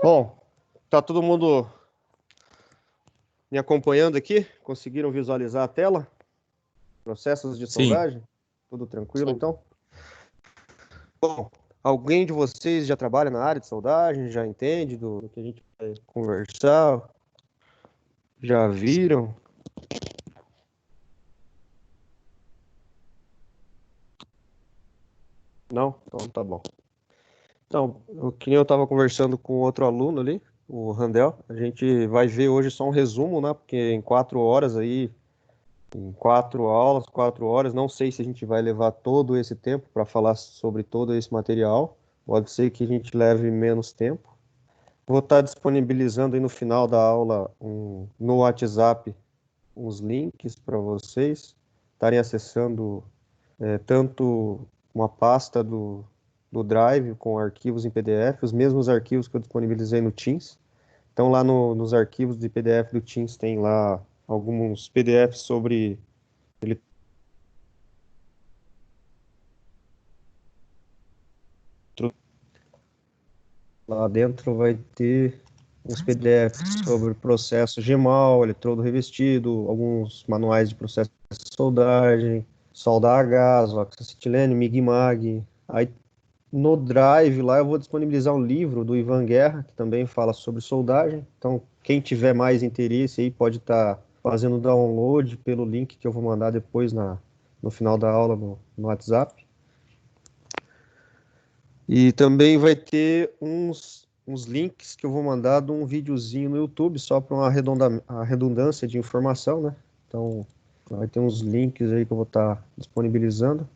Bom, tá todo mundo me acompanhando aqui? Conseguiram visualizar a tela? Processos de Sim, soldagem? Tudo tranquilo, então? Bom, alguém de vocês já trabalha na área de soldagem? Já entende do que a gente vai conversar? Já viram? Não? Então tá bom. Então, que nem eu estava conversando com outro aluno ali, o Randel, a gente vai ver hoje só um resumo, né? Porque em 4 horas aí, em 4 aulas, 4 horas, não sei se a gente vai levar todo esse tempo para falar sobre todo esse material. Pode ser que a gente leve menos tempo. Vou estar disponibilizando aí no final da aula no WhatsApp uns links para vocês estarem acessando tanto uma pasta do Drive com arquivos em PDF, os mesmos arquivos que eu disponibilizei no Teams. Então lá nos arquivos de PDF do Teams tem lá alguns PDFs sobre lá dentro vai ter uns PDFs sobre processo GEMAL, eletrodo revestido, alguns manuais de processo de soldagem, soldar a gás, oxacetilene, MIG-MAG. Aí no Drive lá eu vou disponibilizar um livro do Ivan Guerra, que também fala sobre soldagem. Então, quem tiver mais interesse aí pode estar fazendo download pelo link que eu vou mandar depois no final da aula no WhatsApp. E também vai ter uns links que eu vou mandar de um videozinho no YouTube, só para a redundância de informação, né? Então, vai ter uns links aí que eu vou estar disponibilizando.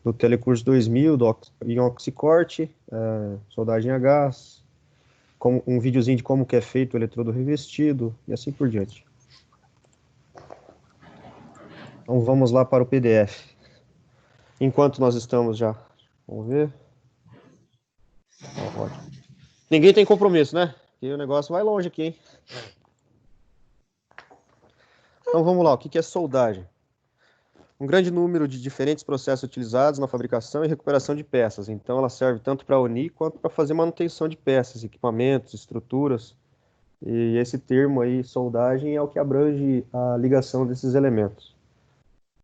Do Telecurso 2000, em Oxicorte, soldagem a gás, um videozinho de como que é feito o eletrodo revestido, e assim por diante. Então, vamos lá para o PDF. Enquanto nós estamos já, vamos ver. Ótimo. Ninguém tem compromisso, né? Porque o negócio vai longe aqui, hein? Então vamos lá, o que é soldagem? Um grande número de diferentes processos utilizados na fabricação e recuperação de peças. Então ela serve tanto para unir quanto para fazer manutenção de peças, equipamentos, estruturas. E esse termo aí, soldagem, é o que abrange a ligação desses elementos.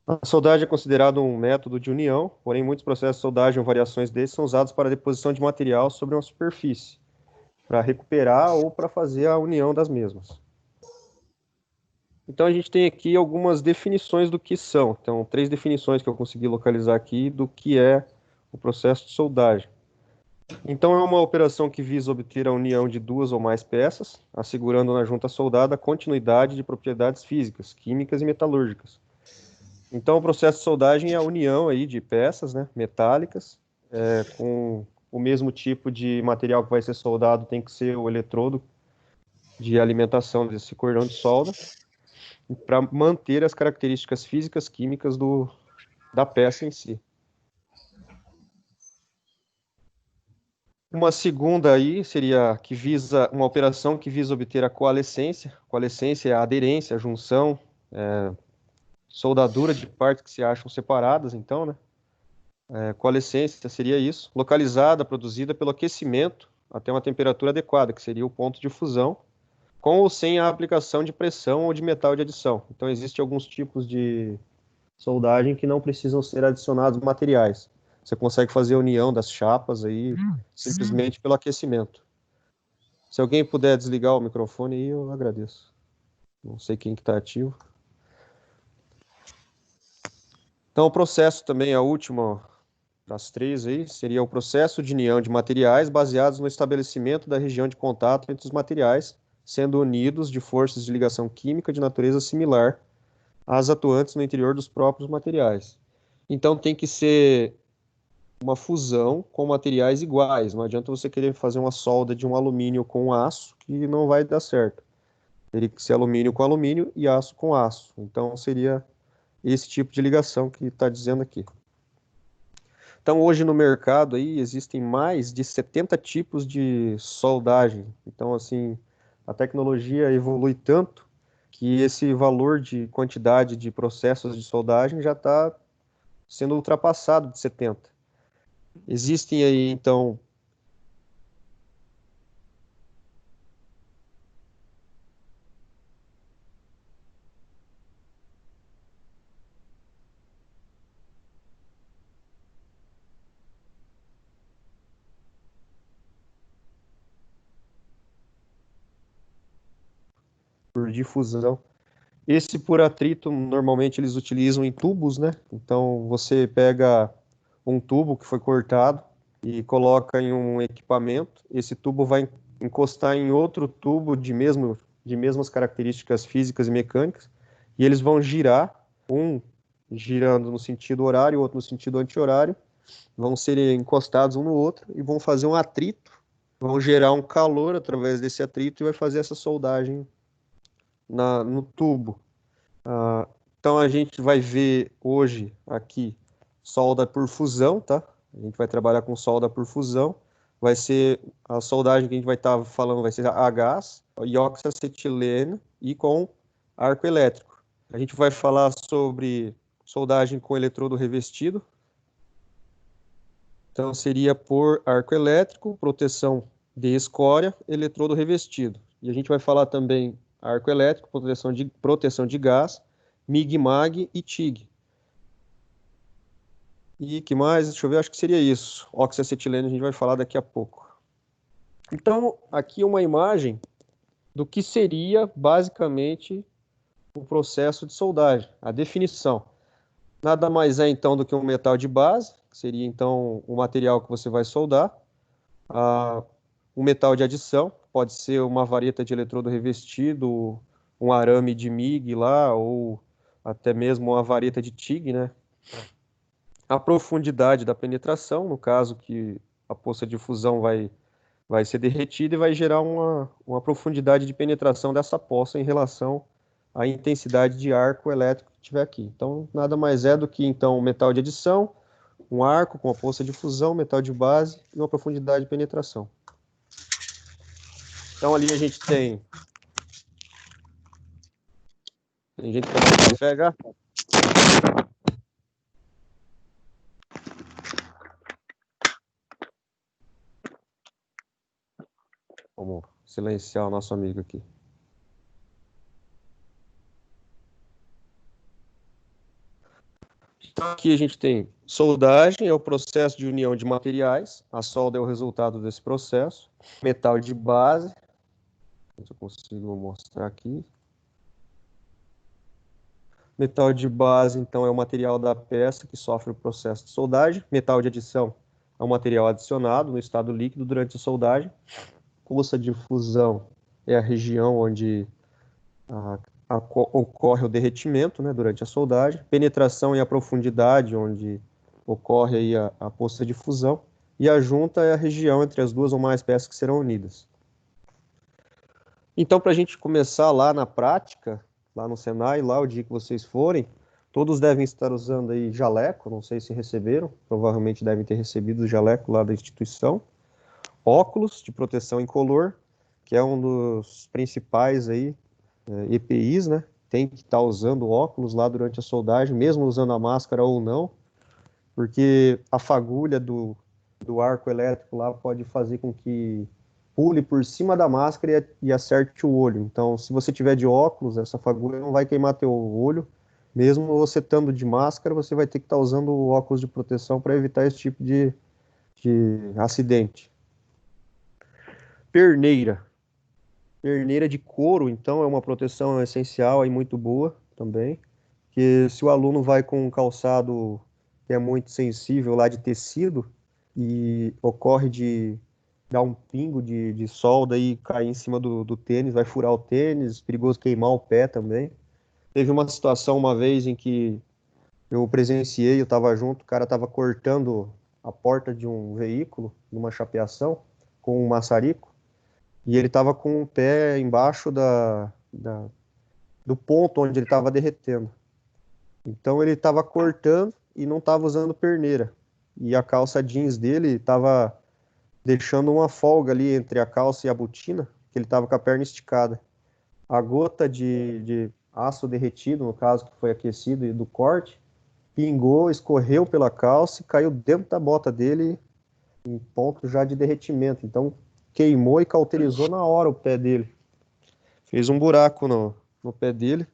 A soldagem é considerado um método de união, porém muitos processos de soldagem ou variações desses são usados para a deposição de material sobre uma superfície, para recuperar ou para fazer a união das mesmas. Então a gente tem aqui algumas definições do que são. Então, 3 definições que eu consegui localizar aqui do que é o processo de soldagem. Então, é uma operação que visa obter a união de duas ou mais peças, assegurando na junta soldada a continuidade de propriedades físicas, químicas e metalúrgicas. Então, o processo de soldagem é a união aí de peças, né, metálicas, com o mesmo tipo de material que vai ser soldado, tem que ser o eletrodo de alimentação desse cordão de solda, para manter as características físicas, químicas da peça em si. Uma segunda aí seria que visa uma operação que visa obter a coalescência. Coalescência é a aderência, a junção, soldadura de partes que se acham separadas, então, né? Coalescência seria isso, localizada, produzida pelo aquecimento até uma temperatura adequada, que seria o ponto de fusão, com ou sem a aplicação de pressão ou de metal de adição. Então, existem alguns tipos de soldagem que não precisam ser adicionados materiais. Você consegue fazer a união das chapas aí simplesmente pelo aquecimento. Se alguém puder desligar o microfone aí, eu agradeço. Não sei quem que está ativo. Então, o processo também, a última das 3 aí, seria o processo de união de materiais baseados no estabelecimento da região de contato entre os materiais, sendo unidos de forças de ligação química de natureza similar às atuantes no interior dos próprios materiais. Então, tem que ser uma fusão com materiais iguais. Não adianta você querer fazer uma solda de um alumínio com aço, que não vai dar certo. Teria que ser alumínio com alumínio e aço com aço. Então, seria esse tipo de ligação que está dizendo aqui. Então, hoje no mercado aí existem mais de 70 tipos de soldagem. Então, assim, a tecnologia evolui tanto que esse valor de quantidade de processos de soldagem já está sendo ultrapassado de 70. Existem aí, então, por difusão. Esse por atrito, normalmente eles utilizam em tubos, né? Então você pega um tubo que foi cortado e coloca em um equipamento. Esse tubo vai encostar em outro tubo de mesmas características físicas e mecânicas, e eles vão girar, um girando no sentido horário, o outro no sentido anti-horário, vão ser encostados um no outro e vão fazer um atrito, vão gerar um calor através desse atrito e vai fazer essa soldagem no tubo. Então a gente vai ver hoje aqui solda por fusão, tá? A gente vai trabalhar com solda por fusão. Vai ser a soldagem que a gente vai estar falando, vai ser a gás, e oxacetileno e com arco elétrico. A gente vai falar sobre soldagem com eletrodo revestido. Então seria por arco elétrico, proteção de escória, eletrodo revestido. E a gente vai falar também arco elétrico, proteção de gás, MIG-MAG e TIG. E que mais? Deixa eu ver, acho que seria isso. Oxacetileno a gente vai falar daqui a pouco. Então, aqui uma imagem do que seria basicamente o processo de soldagem, a definição. Nada mais é então do que um metal de base, que seria então o material que você vai soldar. Um metal de adição, pode ser uma vareta de eletrodo revestido, um arame de MIG lá, ou até mesmo uma vareta de TIG, né? A profundidade da penetração, no caso que a poça de fusão vai ser derretida e vai gerar uma profundidade de penetração dessa poça em relação à intensidade de arco elétrico que tiver aqui. Então, nada mais é do que então um metal de adição, um arco com a poça de fusão, metal de base e uma profundidade de penetração. Então ali a gente tem gente tomando café já. Vamos silenciar o nosso amigo aqui. Então aqui a gente tem soldagem, é o processo de união de materiais. A solda é o resultado desse processo. Metal de base, se eu consigo mostrar aqui. Metal de base, então, é o material da peça que sofre o processo de soldagem. Metal de adição é um material adicionado no estado líquido durante a soldagem. Poça de fusão é a região onde ocorre o derretimento, né, durante a soldagem. Penetração é a profundidade onde ocorre aí a poça de fusão. E a junta é a região entre as duas ou mais peças que serão unidas. Então, para a gente começar lá na prática, lá no Senai, lá o dia que vocês forem, todos devem estar usando aí jaleco, não sei se receberam, provavelmente devem ter recebido o jaleco lá da instituição. Óculos de proteção incolor, que é um dos principais aí, EPIs, né? Tem que estar usando óculos lá durante a soldagem, mesmo usando a máscara ou não, porque a fagulha do arco elétrico lá pode fazer com que pule por cima da máscara e acerte o olho. Então, se você tiver de óculos, essa fagulha não vai queimar teu olho. Mesmo você estando de máscara, você vai ter que estar usando o óculos de proteção para evitar esse tipo de acidente. Perneira. Perneira de couro, então, é uma proteção essencial e muito boa também. Que se o aluno vai com um calçado que é muito sensível lá de tecido e ocorre de dar um pingo de solda e cair em cima do tênis, vai furar o tênis, perigoso queimar o pé também. Teve uma situação uma vez em que eu presenciei, eu estava junto, o cara estava cortando a porta de um veículo, numa chapeação, com um maçarico, e ele estava com o pé embaixo do ponto onde ele estava derretendo. Então ele estava cortando e não estava usando perneira. E a calça jeans dele estava deixando uma folga ali entre a calça e a botina, que ele estava com a perna esticada. A gota de aço derretido, no caso que foi aquecido e do corte, pingou, escorreu pela calça e caiu dentro da bota dele em ponto já de derretimento. Então queimou e cauterizou na hora o pé dele. Fez um buraco no pé dele.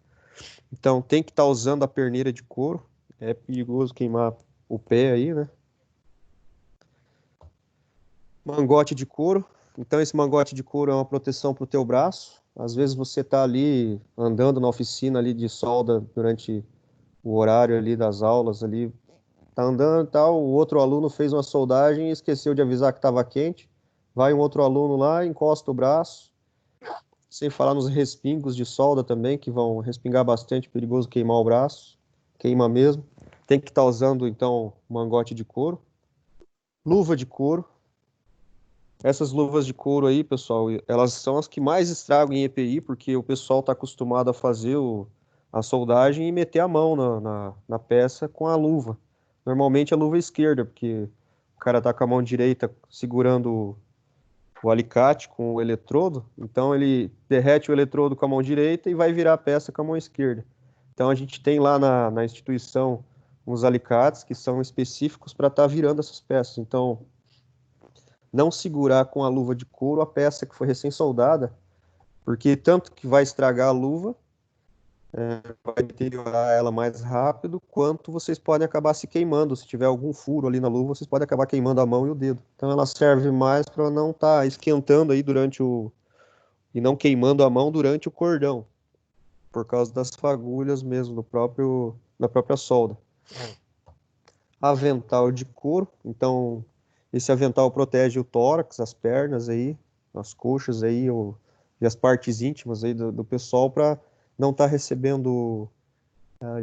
Então tem que estar usando a perneira de couro. É perigoso queimar o pé aí, né? Mangote de couro. Então esse mangote de couro é uma proteção para o teu braço. Às vezes você está ali andando na oficina ali de solda durante o horário ali das aulas ali, tá andando e tal, o outro aluno fez uma soldagem e esqueceu de avisar que estava quente. Vai um outro aluno lá, encosta o braço, sem falar nos respingos de solda também, que vão respingar bastante, perigoso queimar o braço, queima mesmo. Tem que estar usando então mangote de couro, luva de couro. Essas luvas de couro aí, pessoal, elas são as que mais estragam em EPI, porque o pessoal está acostumado a fazer a soldagem e meter a mão na peça com a luva. Normalmente a luva esquerda, porque o cara tá com a mão direita segurando o alicate com o eletrodo, então ele derrete o eletrodo com a mão direita e vai virar a peça com a mão esquerda. Então a gente tem lá na instituição uns alicates que são específicos para estar virando essas peças. Então, não segurar com a luva de couro a peça que foi recém-soldada, porque tanto que vai estragar a luva, vai deteriorar ela mais rápido, quanto vocês podem acabar se queimando. Se tiver algum furo ali na luva, vocês podem acabar queimando a mão e o dedo. Então ela serve mais para não estar esquentando aí durante o... e não queimando a mão durante o cordão, por causa das fagulhas mesmo da própria solda. Avental de couro, então esse avental protege o tórax, as pernas aí, as coxas aí, e as partes íntimas aí do pessoal para não estar recebendo,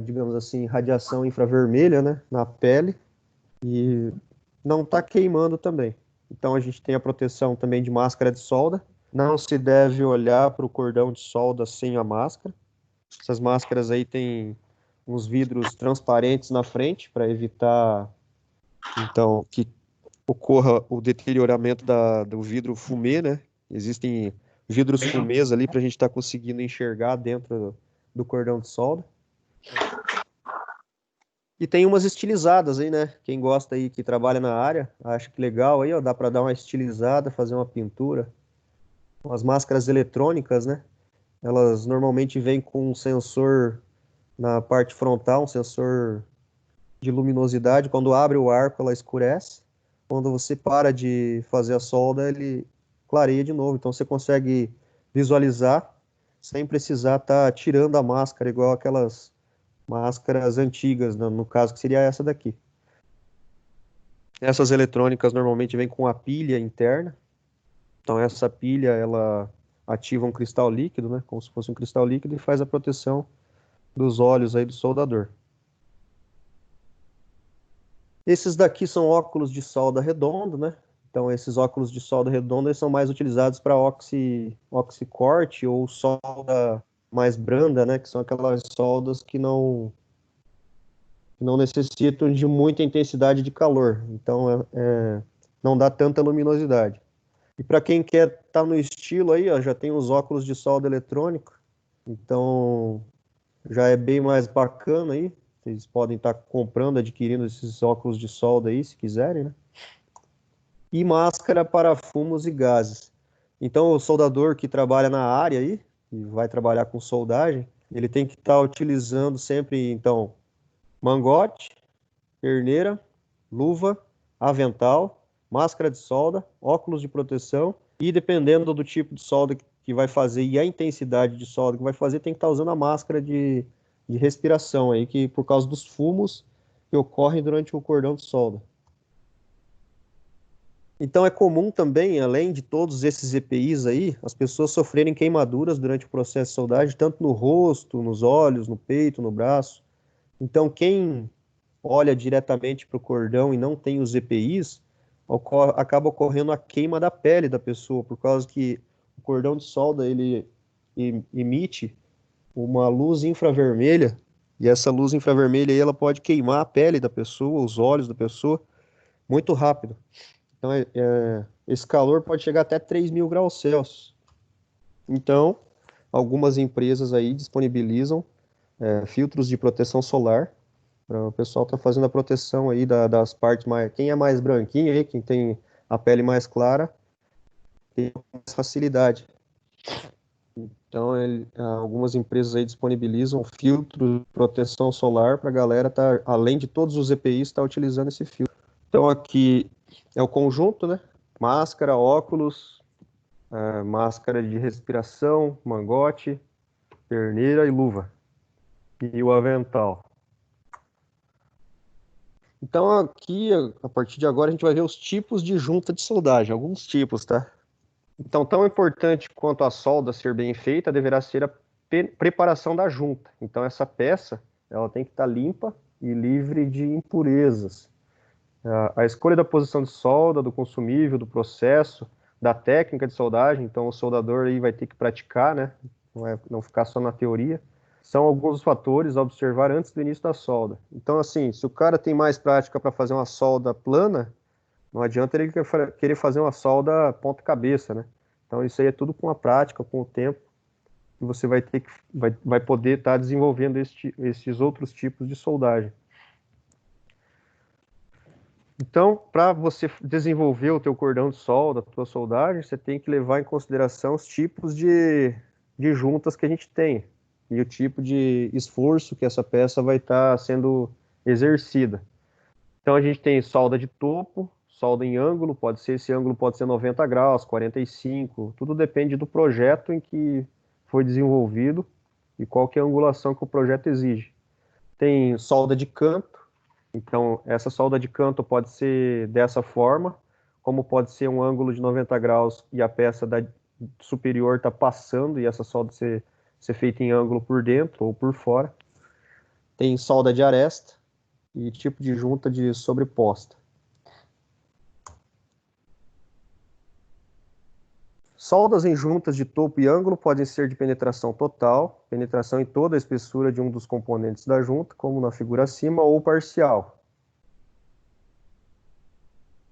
digamos assim, radiação infravermelha, né, na pele e não estar queimando também. Então a gente tem a proteção também de máscara de solda. Não se deve olhar para o cordão de solda sem a máscara. Essas máscaras aí têm uns vidros transparentes na frente para evitar então que ocorra o deterioramento do vidro fumê, né? Existem vidros fumês ali para a gente estar conseguindo enxergar dentro do cordão de solda. E tem umas estilizadas aí, né? Quem gosta aí, que trabalha na área, acha que legal aí, ó, dá para dar uma estilizada, fazer uma pintura. As máscaras eletrônicas, né? Elas normalmente vêm com um sensor na parte frontal, um sensor de luminosidade. Quando abre o arco, ela escurece. Quando você para de fazer a solda, ele clareia de novo. Então você consegue visualizar sem precisar estar tirando a máscara, igual aquelas máscaras antigas, no caso, que seria essa daqui. Essas eletrônicas normalmente vêm com a pilha interna. Então essa pilha, ela ativa um cristal líquido, né? Como se fosse um cristal líquido e faz a proteção dos olhos aí do soldador. Esses daqui são óculos de solda redondo, né? Então, esses óculos de solda redonda eles são mais utilizados para oxicorte ou solda mais branda, né? Que são aquelas soldas que não necessitam de muita intensidade de calor. Então, não dá tanta luminosidade. E para quem quer estar no estilo aí, ó, já tem os óculos de solda eletrônico. Então, já é bem mais bacana aí. Vocês podem estar comprando, adquirindo esses óculos de solda aí, se quiserem, né? E máscara para fumos e gases. Então, o soldador que trabalha na área aí, e vai trabalhar com soldagem, ele tem que estar utilizando sempre, então, mangote, perneira, luva, avental, máscara de solda, óculos de proteção e, dependendo do tipo de solda que vai fazer e a intensidade de solda que vai fazer, tem que estar usando a máscara de respiração aí, que por causa dos fumos que ocorrem durante o cordão de solda. Então é comum também, além de todos esses EPIs aí, as pessoas sofrerem queimaduras durante o processo de soldagem, tanto no rosto, nos olhos, no peito, no braço. Então quem olha diretamente para o cordão e não tem os EPIs, acaba ocorrendo a queima da pele da pessoa, por causa que o cordão de solda ele emite uma luz infravermelha, e essa luz infravermelha aí, ela pode queimar a pele da pessoa, os olhos da pessoa, muito rápido. Então, esse calor pode chegar até 3.000 graus Celsius. Então, algumas empresas aí disponibilizam filtros de proteção solar para o pessoal estar fazendo a proteção aí das partes mais... Quem é mais branquinho aí, quem tem a pele mais clara, tem mais facilidade. Então, algumas empresas aí disponibilizam filtros de proteção solar para a galera estar, além de todos os EPIs, estar utilizando esse filtro. Então, aqui é o conjunto, né? Máscara, óculos, máscara de respiração, mangote, perneira e luva. E o avental. Então aqui, a partir de agora, a gente vai ver os tipos de junta de soldagem, alguns tipos, tá? Então, tão importante quanto a solda ser bem feita, deverá ser a preparação da junta. Então, essa peça, ela tem que estar limpa e livre de impurezas. A escolha da posição de solda, do consumível, do processo, da técnica de soldagem, então o soldador aí vai ter que praticar, né? Não ficar só na teoria. São alguns dos fatores a observar antes do início da solda. Então, assim, se o cara tem mais prática para fazer uma solda plana, não adianta ele querer fazer uma solda ponta-cabeça, né? Então, isso aí é tudo com a prática, com o tempo, que você vai ter que, vai poder estar desenvolvendo esses outros tipos de soldagem. Então, para você desenvolver o teu cordão de solda, a tua soldagem, você tem que levar em consideração os tipos de juntas que a gente tem e o tipo de esforço que essa peça vai estar sendo exercida. Então, a gente tem solda de topo, solda em ângulo, esse ângulo pode ser 90 graus, 45, tudo depende do projeto em que foi desenvolvido e qual que é a angulação que o projeto exige. Tem solda de canto, então essa solda de canto pode ser dessa forma, como pode ser um ângulo de 90 graus e a peça superior está passando e essa solda ser feita em ângulo por dentro ou por fora. Tem solda de aresta e tipo de junta de sobreposta. Soldas em juntas de topo e ângulo podem ser de penetração total, penetração em toda a espessura de um dos componentes da junta, como na figura acima, ou parcial.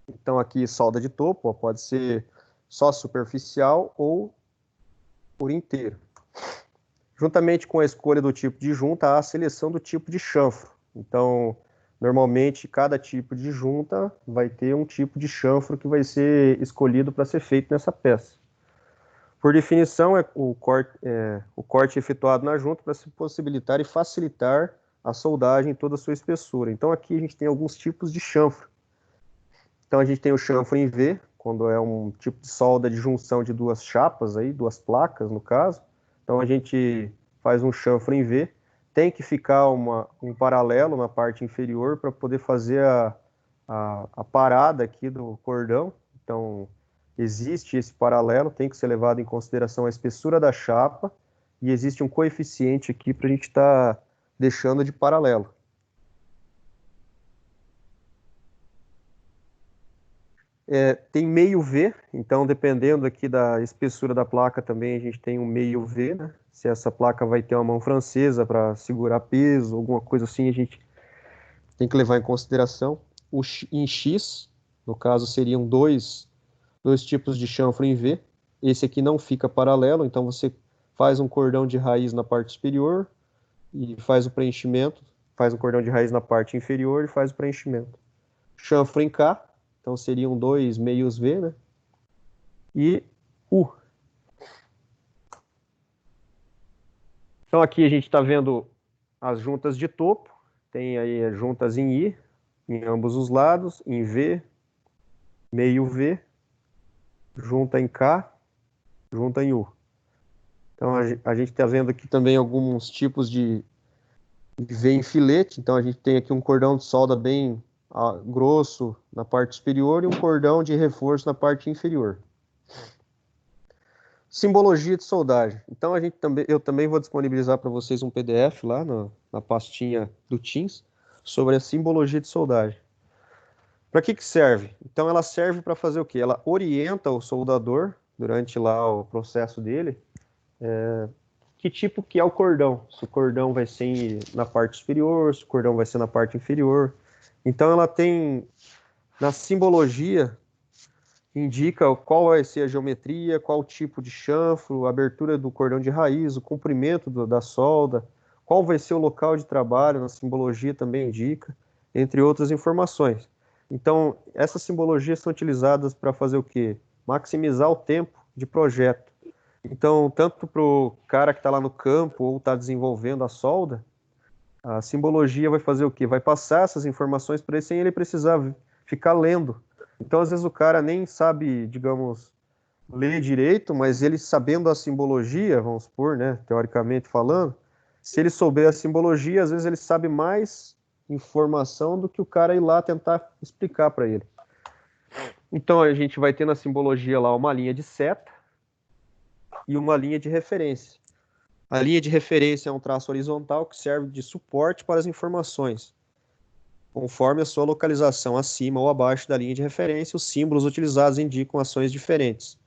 Então aqui solda de topo, ó, pode ser só superficial ou por inteiro. Juntamente com a escolha do tipo de junta, há a seleção do tipo de chanfro. Então, normalmente, cada tipo de junta vai ter um tipo de chanfro que vai ser escolhido para ser feito nessa peça. Por definição, o corte efetuado na junta para se possibilitar e facilitar a soldagem em toda a sua espessura. Então, aqui a gente tem alguns tipos de chanfro. Então, a gente tem o chanfro em V, quando é um tipo de solda de junção de duas chapas, aí, duas placas, no caso. Então, a gente faz um chanfro em V. Tem que ficar um paralelo na parte inferior para poder fazer a parada aqui do cordão. Então, existe esse paralelo, tem que ser levado em consideração a espessura da chapa e existe um coeficiente aqui para a gente estar deixando de paralelo. Tem meio V, então dependendo aqui da espessura da placa também a gente tem um meio V, né? Se essa placa vai ter uma mão francesa para segurar peso, alguma coisa assim, a gente tem que levar em consideração. Em X, no caso, seriam dois tipos de chanfro em V. Esse aqui não fica paralelo, então você faz um cordão de raiz na parte superior e faz o preenchimento, faz um cordão de raiz na parte inferior e faz o preenchimento. Chanfro em K, então seriam dois meios V, né? E U. Então aqui a gente está vendo as juntas de topo, tem aí as juntas em I, em ambos os lados, em V, meio V, junta em K, junta em U. Então a gente está vendo aqui também alguns tipos de V em filete, então a gente tem aqui um cordão de solda bem grosso na parte superior e um cordão de reforço na parte inferior. Simbologia de soldagem. Então eu também vou disponibilizar para vocês um PDF lá na pastinha do Teams sobre a simbologia de soldagem. Para que serve? Então ela serve para fazer o quê? Ela orienta o soldador durante lá o processo dele, que tipo que é o cordão. Se o cordão vai ser na parte superior, se o cordão vai ser na parte inferior. Então ela tem, na simbologia, indica qual vai ser a geometria, qual tipo de chanfro, a abertura do cordão de raiz, o comprimento da solda, qual vai ser o local de trabalho, na simbologia também indica, entre outras informações. Então, essas simbologias são utilizadas para fazer o quê? Maximizar o tempo de projeto. Então, tanto para o cara que está lá no campo ou está desenvolvendo a solda, a simbologia vai fazer o quê? Vai passar essas informações para ele sem ele precisar ficar lendo. Então, às vezes, o cara nem sabe, digamos, ler direito, mas ele sabendo a simbologia, vamos supor, né, teoricamente falando, se ele souber a simbologia, às vezes ele sabe mais informação do que o cara ir lá tentar explicar para ele. Então a gente vai ter na simbologia lá uma linha de seta e uma linha de referência. A linha de referência é um traço horizontal que serve de suporte para as informações, conforme a sua localização acima ou abaixo da linha de referência, os símbolos utilizados indicam ações diferentes.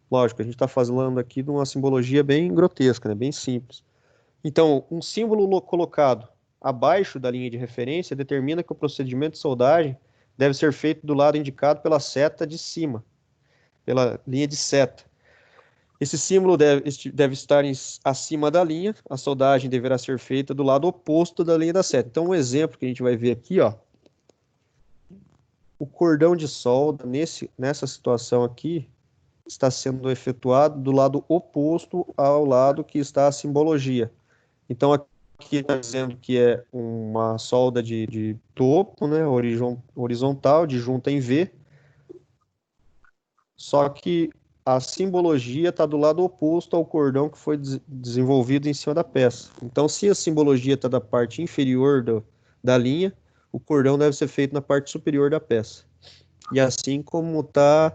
Lógico, a gente está falando aqui de uma simbologia bem grotesca, né? Bem simples. Então, um símbolo colocado abaixo da linha de referência determina que o procedimento de soldagem deve ser feito do lado indicado pela seta de cima, pela linha de seta. Esse símbolo deve estar acima da linha, a soldagem deverá ser feita do lado oposto da linha da seta. Então, um exemplo que a gente vai ver aqui, ó, o cordão de solda, nessa situação aqui, está sendo efetuado do lado oposto ao lado que está a simbologia. Então, aqui está dizendo que é uma solda de topo, né, horizontal, de junta em V, só que a simbologia está do lado oposto ao cordão que foi desenvolvido em cima da peça. Então, se a simbologia está da parte inferior da linha, o cordão deve ser feito na parte superior da peça. E assim como está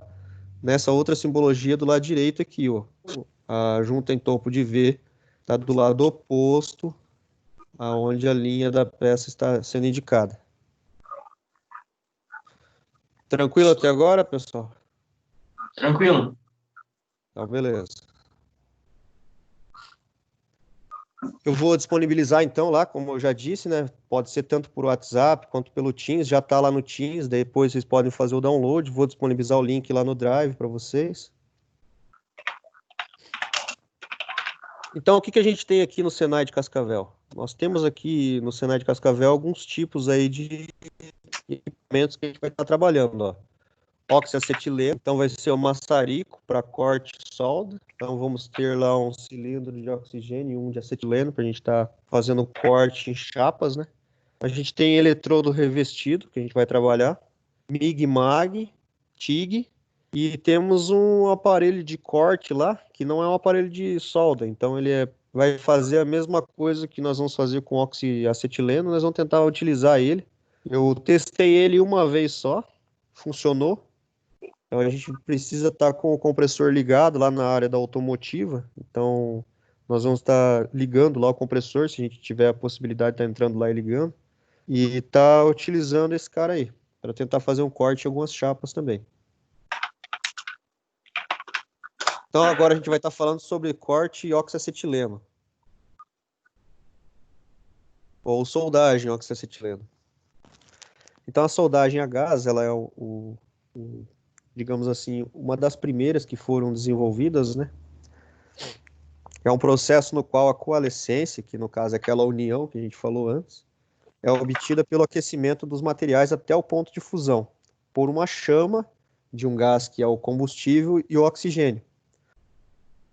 nessa outra simbologia do lado direito aqui, ó, a junta em topo de V está do lado oposto aonde a linha da peça está sendo indicada. Tranquilo até agora, pessoal? Tranquilo. Então, beleza. Eu vou disponibilizar então lá, como eu já disse, né? Pode ser tanto por WhatsApp quanto pelo Teams, já está lá no Teams, depois vocês podem fazer o download, vou disponibilizar o link lá no Drive para vocês. Então, o que que a gente tem aqui no Senai de Cascavel? Nós temos aqui no Senai de Cascavel alguns tipos aí de equipamentos que a gente vai estar trabalhando, ó. Oxiacetileno, então vai ser o maçarico para corte e solda. Então vamos ter lá um cilindro de oxigênio e um de acetileno para a gente estar fazendo corte em chapas, né? A gente tem eletrodo revestido, que a gente vai trabalhar, MIG, MAG, TIG, e temos um aparelho de corte lá, que não é um aparelho de solda, então vai fazer a mesma coisa que nós vamos fazer com oxiacetileno, nós vamos tentar utilizar ele. Eu testei ele uma vez só, funcionou. Então a gente precisa estar com o compressor ligado lá na área da automotiva. Então nós vamos estar ligando lá o compressor, se a gente tiver a possibilidade de estar entrando lá e ligando. E estar utilizando esse cara aí, para tentar fazer um corte em algumas chapas também. Então agora a gente vai estar falando sobre corte e oxacetileno. Ou soldagem oxacetileno. Então a soldagem a gás, ela é digamos assim, uma das primeiras que foram desenvolvidas, né? É um processo no qual a coalescência, que no caso é aquela união que a gente falou antes, é obtida pelo aquecimento dos materiais até o ponto de fusão, por uma chama de um gás que é o combustível e o oxigênio.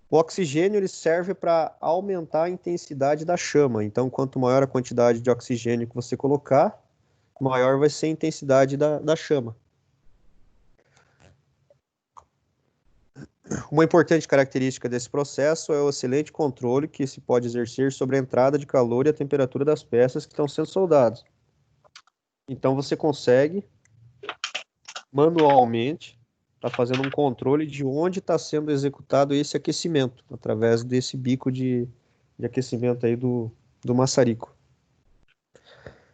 O oxigênio ele serve para aumentar a intensidade da chama, então quanto maior a quantidade de oxigênio que você colocar, maior vai ser a intensidade da chama. Uma importante característica desse processo é o excelente controle que se pode exercer sobre a entrada de calor e a temperatura das peças que estão sendo soldadas. Então você consegue manualmente estar fazendo um controle de onde está sendo executado esse aquecimento, através desse bico de aquecimento aí do maçarico.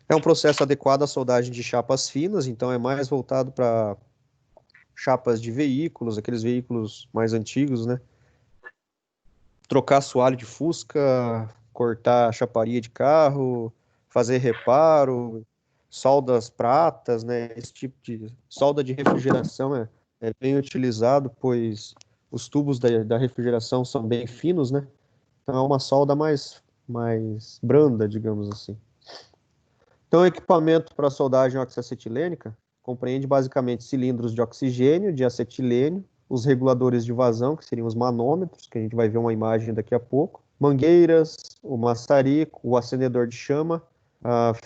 É um processo adequado à soldagem de chapas finas, então é mais voltado para chapas de veículos, aqueles veículos mais antigos, né? Trocar assoalho de fusca, cortar chaparia de carro, fazer reparo, soldas pratas, né? Esse tipo de solda de refrigeração é bem utilizado, pois os tubos da refrigeração são bem finos, né? Então é uma solda mais branda, digamos assim. Então, o equipamento para soldagem oxiacetilênica compreende basicamente cilindros de oxigênio, de acetilênio, os reguladores de vazão, que seriam os manômetros, que a gente vai ver uma imagem daqui a pouco, mangueiras, o maçarico, o acendedor de chama,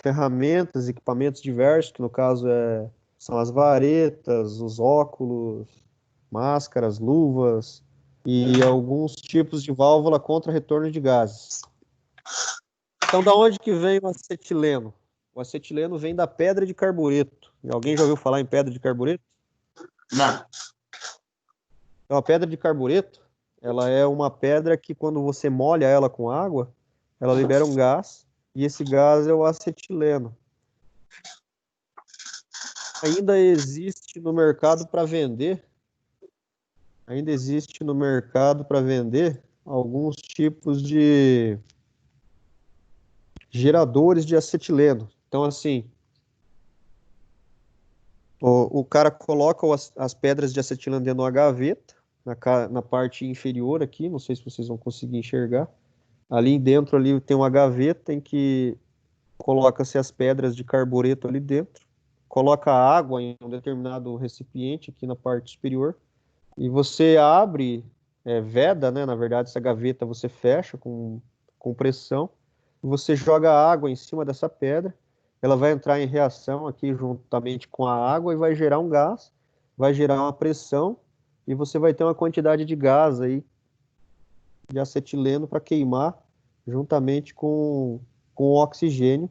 ferramentas, equipamentos diversos, que no caso são as varetas, os óculos, máscaras, luvas, e alguns tipos de válvula contra retorno de gases. Então, da onde que vem o acetileno? O acetileno vem da pedra de carbureto. Alguém já ouviu falar em pedra de carbureto? Não. Então, a pedra de carbureto, ela é uma pedra que quando você molha ela com água, ela libera um gás, e esse gás é o acetileno. Ainda existe no mercado para vender, alguns tipos de geradores de acetileno. Então, assim, o cara coloca as pedras de acetileno dentro de uma gaveta, na parte inferior aqui, não sei se vocês vão conseguir enxergar. Ali dentro ali tem uma gaveta em que coloca-se as pedras de carbureto ali dentro, coloca água em um determinado recipiente aqui na parte superior, e você abre, veda, né? Na verdade, essa gaveta você fecha com pressão, e você joga água em cima dessa pedra, ela vai entrar em reação aqui juntamente com a água e vai gerar um gás, vai gerar uma pressão, e você vai ter uma quantidade de gás aí, de acetileno para queimar juntamente com o oxigênio,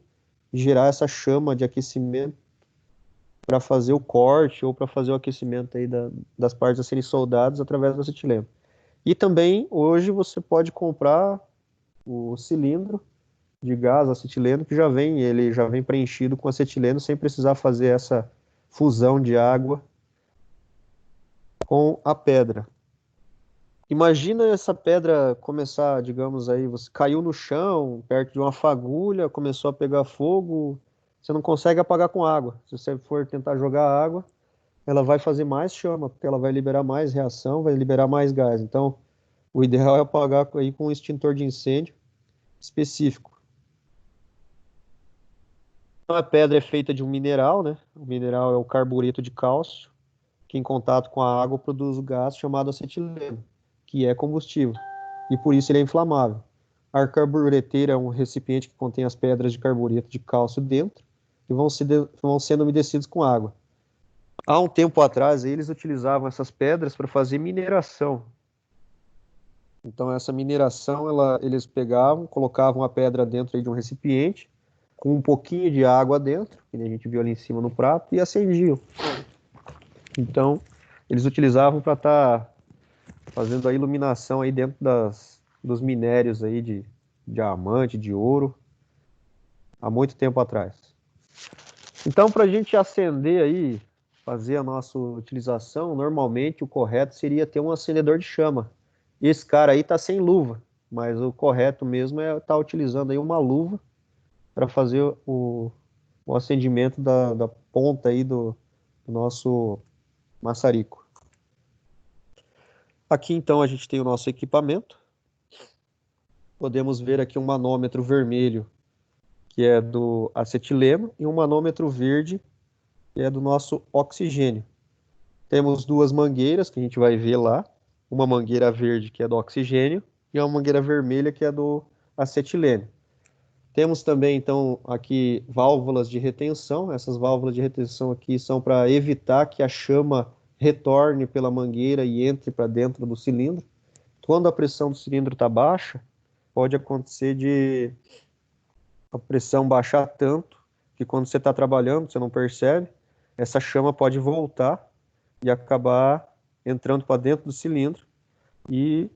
e gerar essa chama de aquecimento para fazer o corte ou para fazer o aquecimento aí das partes a serem soldadas através do acetileno. E também, hoje, você pode comprar o cilindro de gás acetileno que ele já vem preenchido com acetileno sem precisar fazer essa fusão de água com a pedra. Imagina essa pedra começar, digamos aí, você caiu no chão, perto de uma fagulha, começou a pegar fogo, você não consegue apagar com água. Se você for tentar jogar água, ela vai fazer mais chama, porque ela vai liberar mais reação, vai liberar mais gás. Então, o ideal é apagar aí com um extintor de incêndio específico. Então, a pedra é feita de um mineral, né? O mineral é o carbureto de cálcio, que em contato com a água produz o gás chamado acetileno, que é combustível, e por isso ele é inflamável. A carbureteira é um recipiente que contém as pedras de carbureto de cálcio dentro, e vão sendo umedecidos com água. Há um tempo atrás, eles utilizavam essas pedras para fazer mineração. Então, essa mineração, eles pegavam, colocavam a pedra dentro aí de um recipiente, com um pouquinho de água dentro, que a gente viu ali em cima no prato, e acendiam. Então, eles utilizavam para estar fazendo a iluminação aí dentro dos minérios aí de diamante, de ouro, há muito tempo atrás. Então, para a gente acender aí, fazer a nossa utilização, normalmente o correto seria ter um acendedor de chama. Esse cara aí está sem luva, mas o correto mesmo é estar utilizando aí uma luva para fazer o acendimento da ponta aí do nosso maçarico. Aqui então a gente tem o nosso equipamento. Podemos ver aqui um manômetro vermelho, que é do acetileno, e um manômetro verde, que é do nosso oxigênio. Temos duas mangueiras que a gente vai ver lá, uma mangueira verde que é do oxigênio e uma mangueira vermelha que é do acetileno. Temos também, então, aqui válvulas de retenção. Essas válvulas de retenção aqui são para evitar que a chama retorne pela mangueira e entre para dentro do cilindro. Quando a pressão do cilindro está baixa, pode acontecer de a pressão baixar tanto que quando você está trabalhando, você não percebe, essa chama pode voltar e acabar entrando para dentro do cilindro e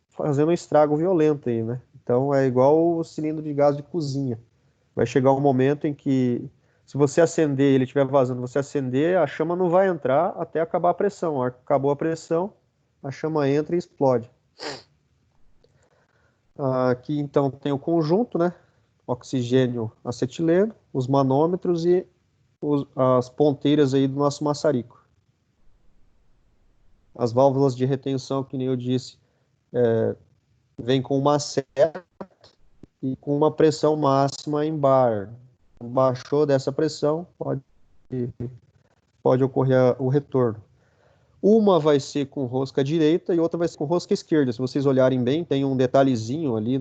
fazendo um estrago violento aí, né? Então é igual o cilindro de gás de cozinha. Vai chegar um momento em que, se você acender, ele estiver vazando, você acender, a chama não vai entrar até acabar a pressão. Acabou a pressão, a chama entra e explode. Aqui então tem o conjunto, né? Oxigênio, acetileno, os manômetros e as ponteiras aí do nosso maçarico. As válvulas de retenção, que nem eu disse, vem com uma seta e com uma pressão máxima em bar. Baixou dessa pressão, pode ocorrer o retorno. Uma vai ser com rosca direita e outra vai ser com rosca esquerda. Se vocês olharem bem, tem um detalhezinho ali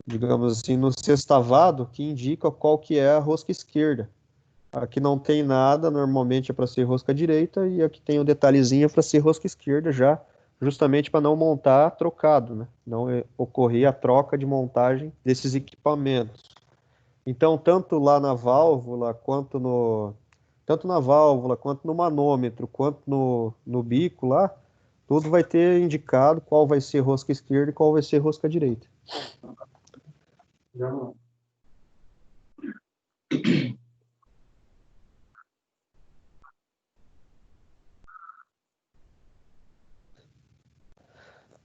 digamos assim, no sextavado que indica qual que é a rosca esquerda. Aqui não tem nada, normalmente é para ser rosca direita, e aqui tem o detalhezinho para ser rosca esquerda já justamente para não montar trocado, né? Não ocorrer a troca de montagem desses equipamentos. Então, tanto na válvula, quanto no manômetro, quanto no bico lá, tudo vai ter indicado qual vai ser rosca esquerda e qual vai ser rosca direita.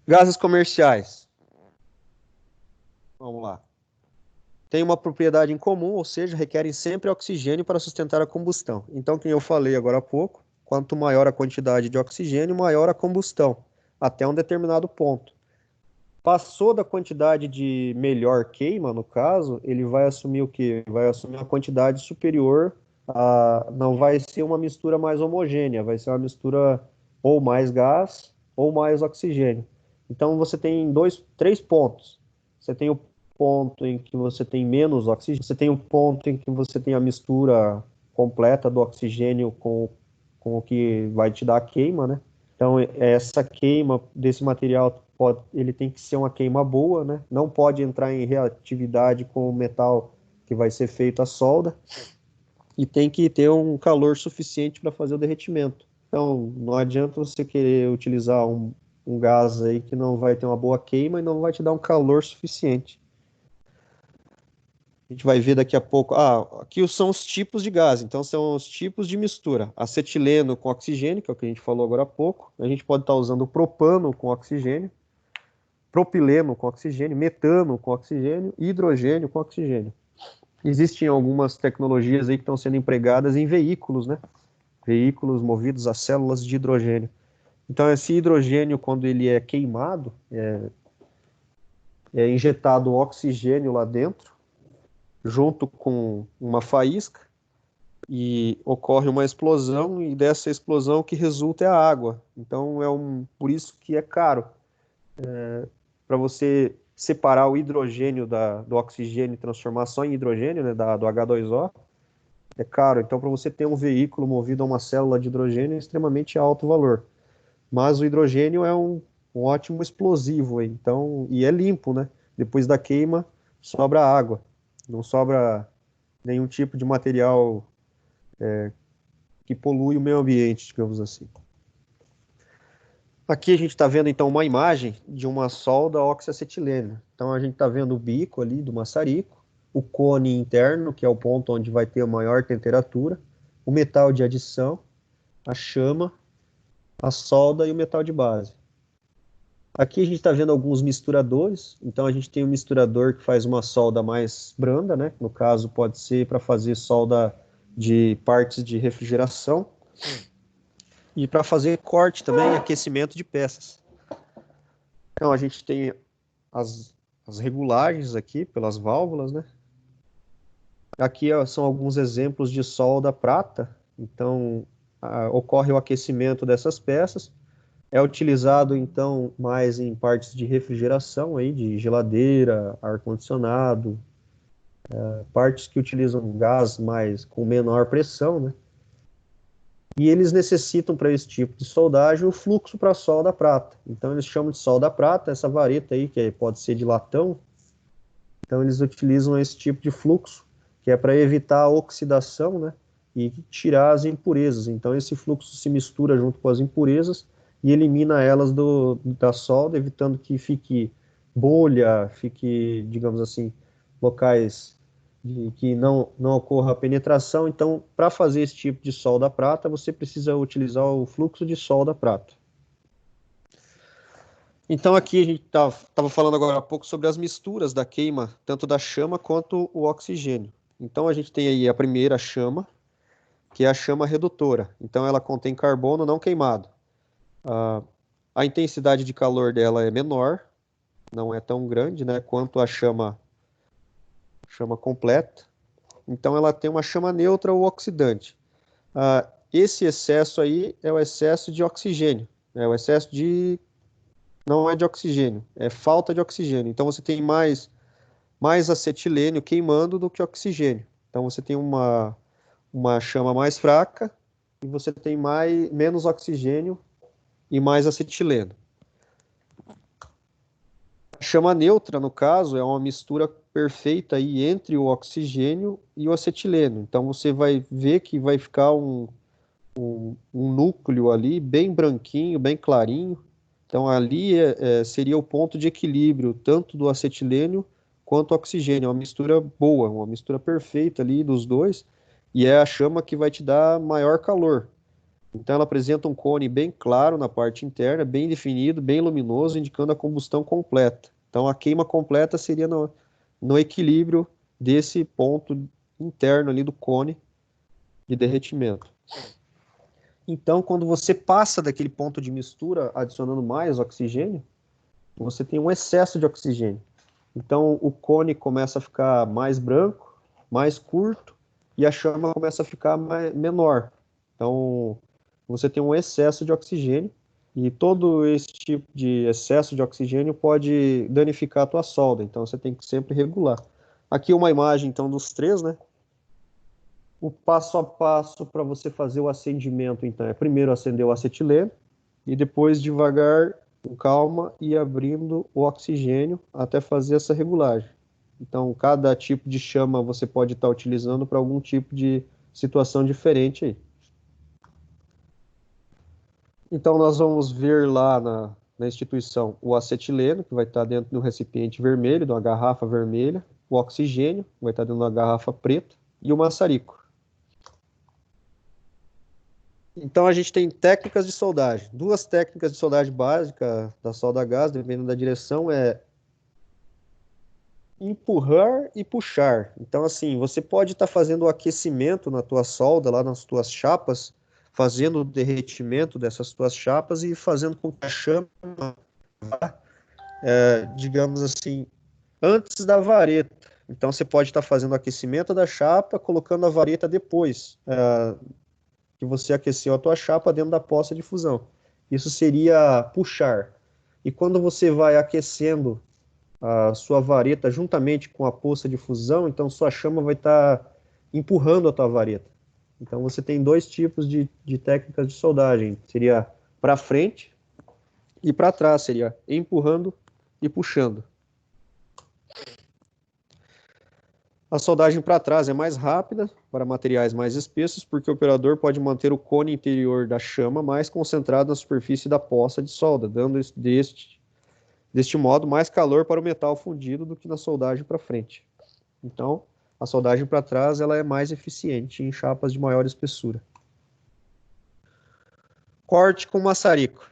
Gases comerciais. Vamos lá. Tem uma propriedade em comum, ou seja, requerem sempre oxigênio para sustentar a combustão. Então, como eu falei agora há pouco, quanto maior a quantidade de oxigênio, maior a combustão, até um determinado ponto. Passou da quantidade de melhor queima, no caso, ele vai assumir o quê? Vai assumir uma quantidade superior não vai ser uma mistura mais homogênea, vai ser uma mistura ou mais gás ou mais oxigênio. Então você tem três pontos. Você tem o ponto em que você tem menos oxigênio, você tem o ponto em que você tem a mistura completa do oxigênio com o que vai te dar a queima, né? Então, essa queima desse material ele tem que ser uma queima boa, né? Não pode entrar em reatividade com o metal que vai ser feito a solda e tem que ter um calor suficiente para fazer o derretimento. Então, não adianta você querer utilizar um gás aí que não vai ter uma boa queima e não vai te dar um calor suficiente. A gente vai ver daqui a pouco. Aqui são os tipos de gás. Então, são os tipos de mistura. Acetileno com oxigênio, que é o que a gente falou agora há pouco. A gente pode estar usando propano com oxigênio, propileno com oxigênio, metano com oxigênio, hidrogênio com oxigênio. Existem algumas tecnologias aí que estão sendo empregadas em veículos, né? Veículos movidos a células de hidrogênio. Então, esse hidrogênio, quando ele é queimado, é injetado oxigênio lá dentro, junto com uma faísca, e ocorre uma explosão, e dessa explosão o que resulta é a água. Então, por isso que é caro. Para você separar o hidrogênio do oxigênio e transformar só em hidrogênio, né, do H2O, é caro. Então, para você ter um veículo movido a uma célula de hidrogênio, é extremamente alto o valor. Mas o hidrogênio é um ótimo explosivo, então, e é limpo, né? Depois da queima, sobra água. Não sobra nenhum tipo de material que polui o meio ambiente, digamos assim. Aqui a gente está vendo então uma imagem de uma solda oxiacetilena. Então a gente está vendo o bico ali do maçarico, o cone interno, que é o ponto onde vai ter a maior temperatura, o metal de adição, a chama, a solda e o metal de base. Aqui a gente está vendo alguns misturadores. Então a gente tem um misturador que faz uma solda mais branda, né? No caso pode ser para fazer solda de partes de refrigeração e para fazer corte também, aquecimento de peças. Então a gente tem as regulagens aqui pelas válvulas, né? Aqui são alguns exemplos de solda prata. Então ocorre o aquecimento dessas peças. É utilizado então mais em partes de refrigeração aí, de geladeira, ar-condicionado, partes que utilizam gás mais com menor pressão, né? E eles necessitam para esse tipo de soldagem o fluxo para solda prata. Então eles chamam de solda prata essa vareta aí que pode ser de latão. Então eles utilizam esse tipo de fluxo que é para evitar a oxidação, né? E tirar as impurezas. Então esse fluxo se mistura junto com as impurezas e elimina elas da solda, evitando que fique bolha, fique, digamos assim, locais que não ocorra a penetração. Então, para fazer esse tipo de solda prata, você precisa utilizar o fluxo de solda prata. Então, aqui a gente estava falando agora há pouco sobre as misturas da queima, tanto da chama quanto o oxigênio. Então, a gente tem aí a primeira chama, que é a chama redutora. Então, ela contém carbono não queimado. A intensidade de calor dela é menor, não é tão grande, né, quanto a chama completa. Então, ela tem uma chama neutra ou oxidante. Esse excesso aí é o excesso de oxigênio, é o excesso de... Não é de oxigênio, é falta de oxigênio. Então, você tem mais acetilênio queimando do que oxigênio. Então, você tem uma chama mais fraca e você tem menos oxigênio e mais acetileno. chama neutra, no caso, é uma mistura perfeita aí entre o oxigênio e o acetileno. Então você vai ver que vai ficar um núcleo ali bem branquinho, bem clarinho. Então ali seria o ponto de equilíbrio tanto do acetilênio quanto o oxigênio. É uma mistura boa, uma mistura perfeita ali dos dois, e é a chama que vai te dar maior calor. Então ela apresenta um cone bem claro na parte interna, bem definido, bem luminoso, indicando a combustão completa. Então a queima completa seria no equilíbrio desse ponto interno ali do cone de derretimento. Então, quando você passa daquele ponto de mistura, adicionando mais oxigênio, você tem um excesso de oxigênio. Então, o cone começa a ficar mais branco, mais curto, e a chama começa a ficar menor. Então, você tem um excesso de oxigênio, e todo esse tipo de excesso de oxigênio pode danificar a tua solda. Então, você tem que sempre regular. Aqui uma imagem, então, dos três, né? O passo a passo para você fazer o acendimento, então, é primeiro acender o acetileno e depois devagar, com calma, ir abrindo o oxigênio até fazer essa regulagem. Então, cada tipo de chama você pode estar utilizando para algum tipo de situação diferente aí. Então, nós vamos ver lá na instituição o acetileno, que vai estar dentro de um recipiente vermelho, de uma garrafa vermelha, o oxigênio, que vai estar dentro de uma garrafa preta, e o maçarico. Então a gente tem técnicas de soldagem. Duas técnicas de soldagem básica da solda a gás, dependendo da direção, é empurrar e puxar. Então assim, você pode estar fazendo o aquecimento na tua solda, lá nas tuas chapas, fazendo o derretimento dessas tuas chapas e fazendo com que a chama, digamos assim, antes da vareta. Então você pode estar fazendo o aquecimento da chapa, colocando a vareta depois. Que você aqueceu a tua chapa dentro da poça de fusão. Isso seria puxar. E quando você vai aquecendo a sua vareta juntamente com a poça de fusão, então sua chama vai estar empurrando a tua vareta. Então você tem dois tipos de técnicas de soldagem. Seria para frente e para trás, seria empurrando e puxando. A soldagem para trás é mais rápida, para materiais mais espessos, porque o operador pode manter o cone interior da chama mais concentrado na superfície da poça de solda, dando deste modo mais calor para o metal fundido do que na soldagem para frente. Então, a soldagem para trás ela é mais eficiente em chapas de maior espessura. Corte com maçarico.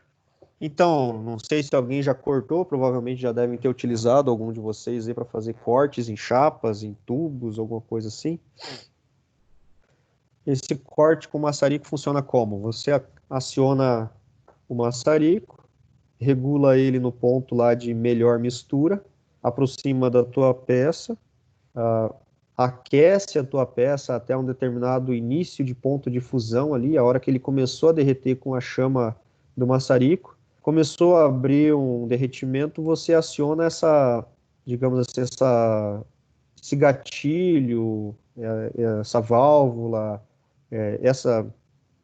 Então, não sei se alguém já cortou, provavelmente já devem ter utilizado algum de vocês aí para fazer cortes em chapas, em tubos, alguma coisa assim. Esse corte com maçarico funciona como? Você aciona o maçarico, regula ele no ponto lá de melhor mistura, aproxima da tua peça, aquece a tua peça até um determinado início de ponto de fusão ali, a hora que ele começou a derreter com a chama do maçarico, começou a abrir um derretimento, você aciona essa, digamos assim, esse gatilho, essa válvula, essa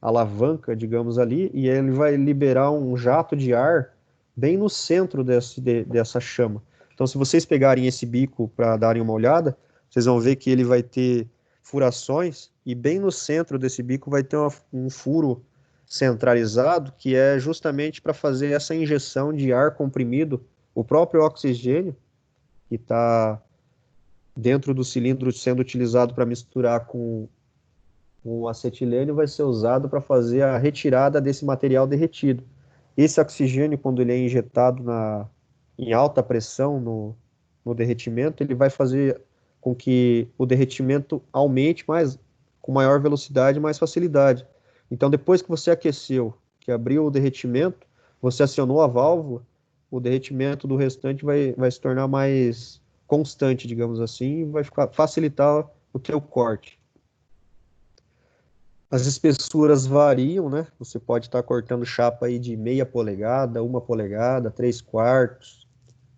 alavanca, digamos ali, e ele vai liberar um jato de ar bem no centro dessa chama. Então, se vocês pegarem esse bico para darem uma olhada, vocês vão ver que ele vai ter furações e bem no centro desse bico vai ter um furo centralizado que é justamente para fazer essa injeção de ar comprimido, o próprio oxigênio que está dentro do cilindro sendo utilizado para misturar com o acetilênio vai ser usado para fazer a retirada desse material derretido. Esse oxigênio, quando ele é injetado em alta pressão no derretimento, ele vai fazer com que o derretimento aumente com maior velocidade e mais facilidade. Então, depois que você aqueceu, que abriu o derretimento, você acionou a válvula, o derretimento do restante vai se tornar mais constante, digamos assim, e vai facilitar o teu corte. As espessuras variam, né? Você pode estar cortando chapa aí de meia polegada, 1 polegada, 3/4.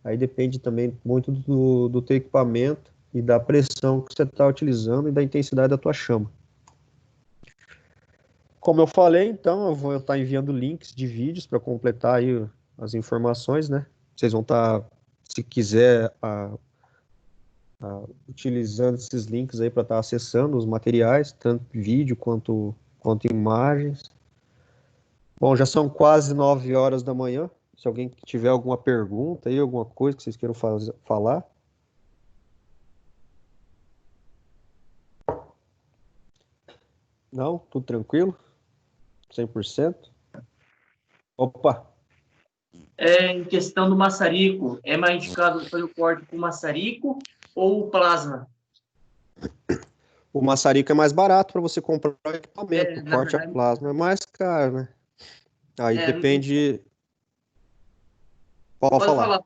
Aí depende também muito do teu equipamento e da pressão que você está utilizando e da intensidade da tua chama. Como eu falei, então, eu vou estar enviando links de vídeos para completar aí as informações, né? Vocês vão estar se quiser, utilizando esses links aí para estar acessando os materiais, tanto vídeo quanto imagens. Bom, já são quase 9 horas da manhã. Se alguém tiver alguma pergunta aí, alguma coisa que vocês queiram falar. Não? Tudo tranquilo? 100%? Opa! Em questão do maçarico, é mais indicado fazer o corte com maçarico ou plasma? O maçarico é mais barato para você comprar o equipamento. O Na corte a verdade, plasma é mais caro, né? Aí é, depende. Pode pode falar. falar.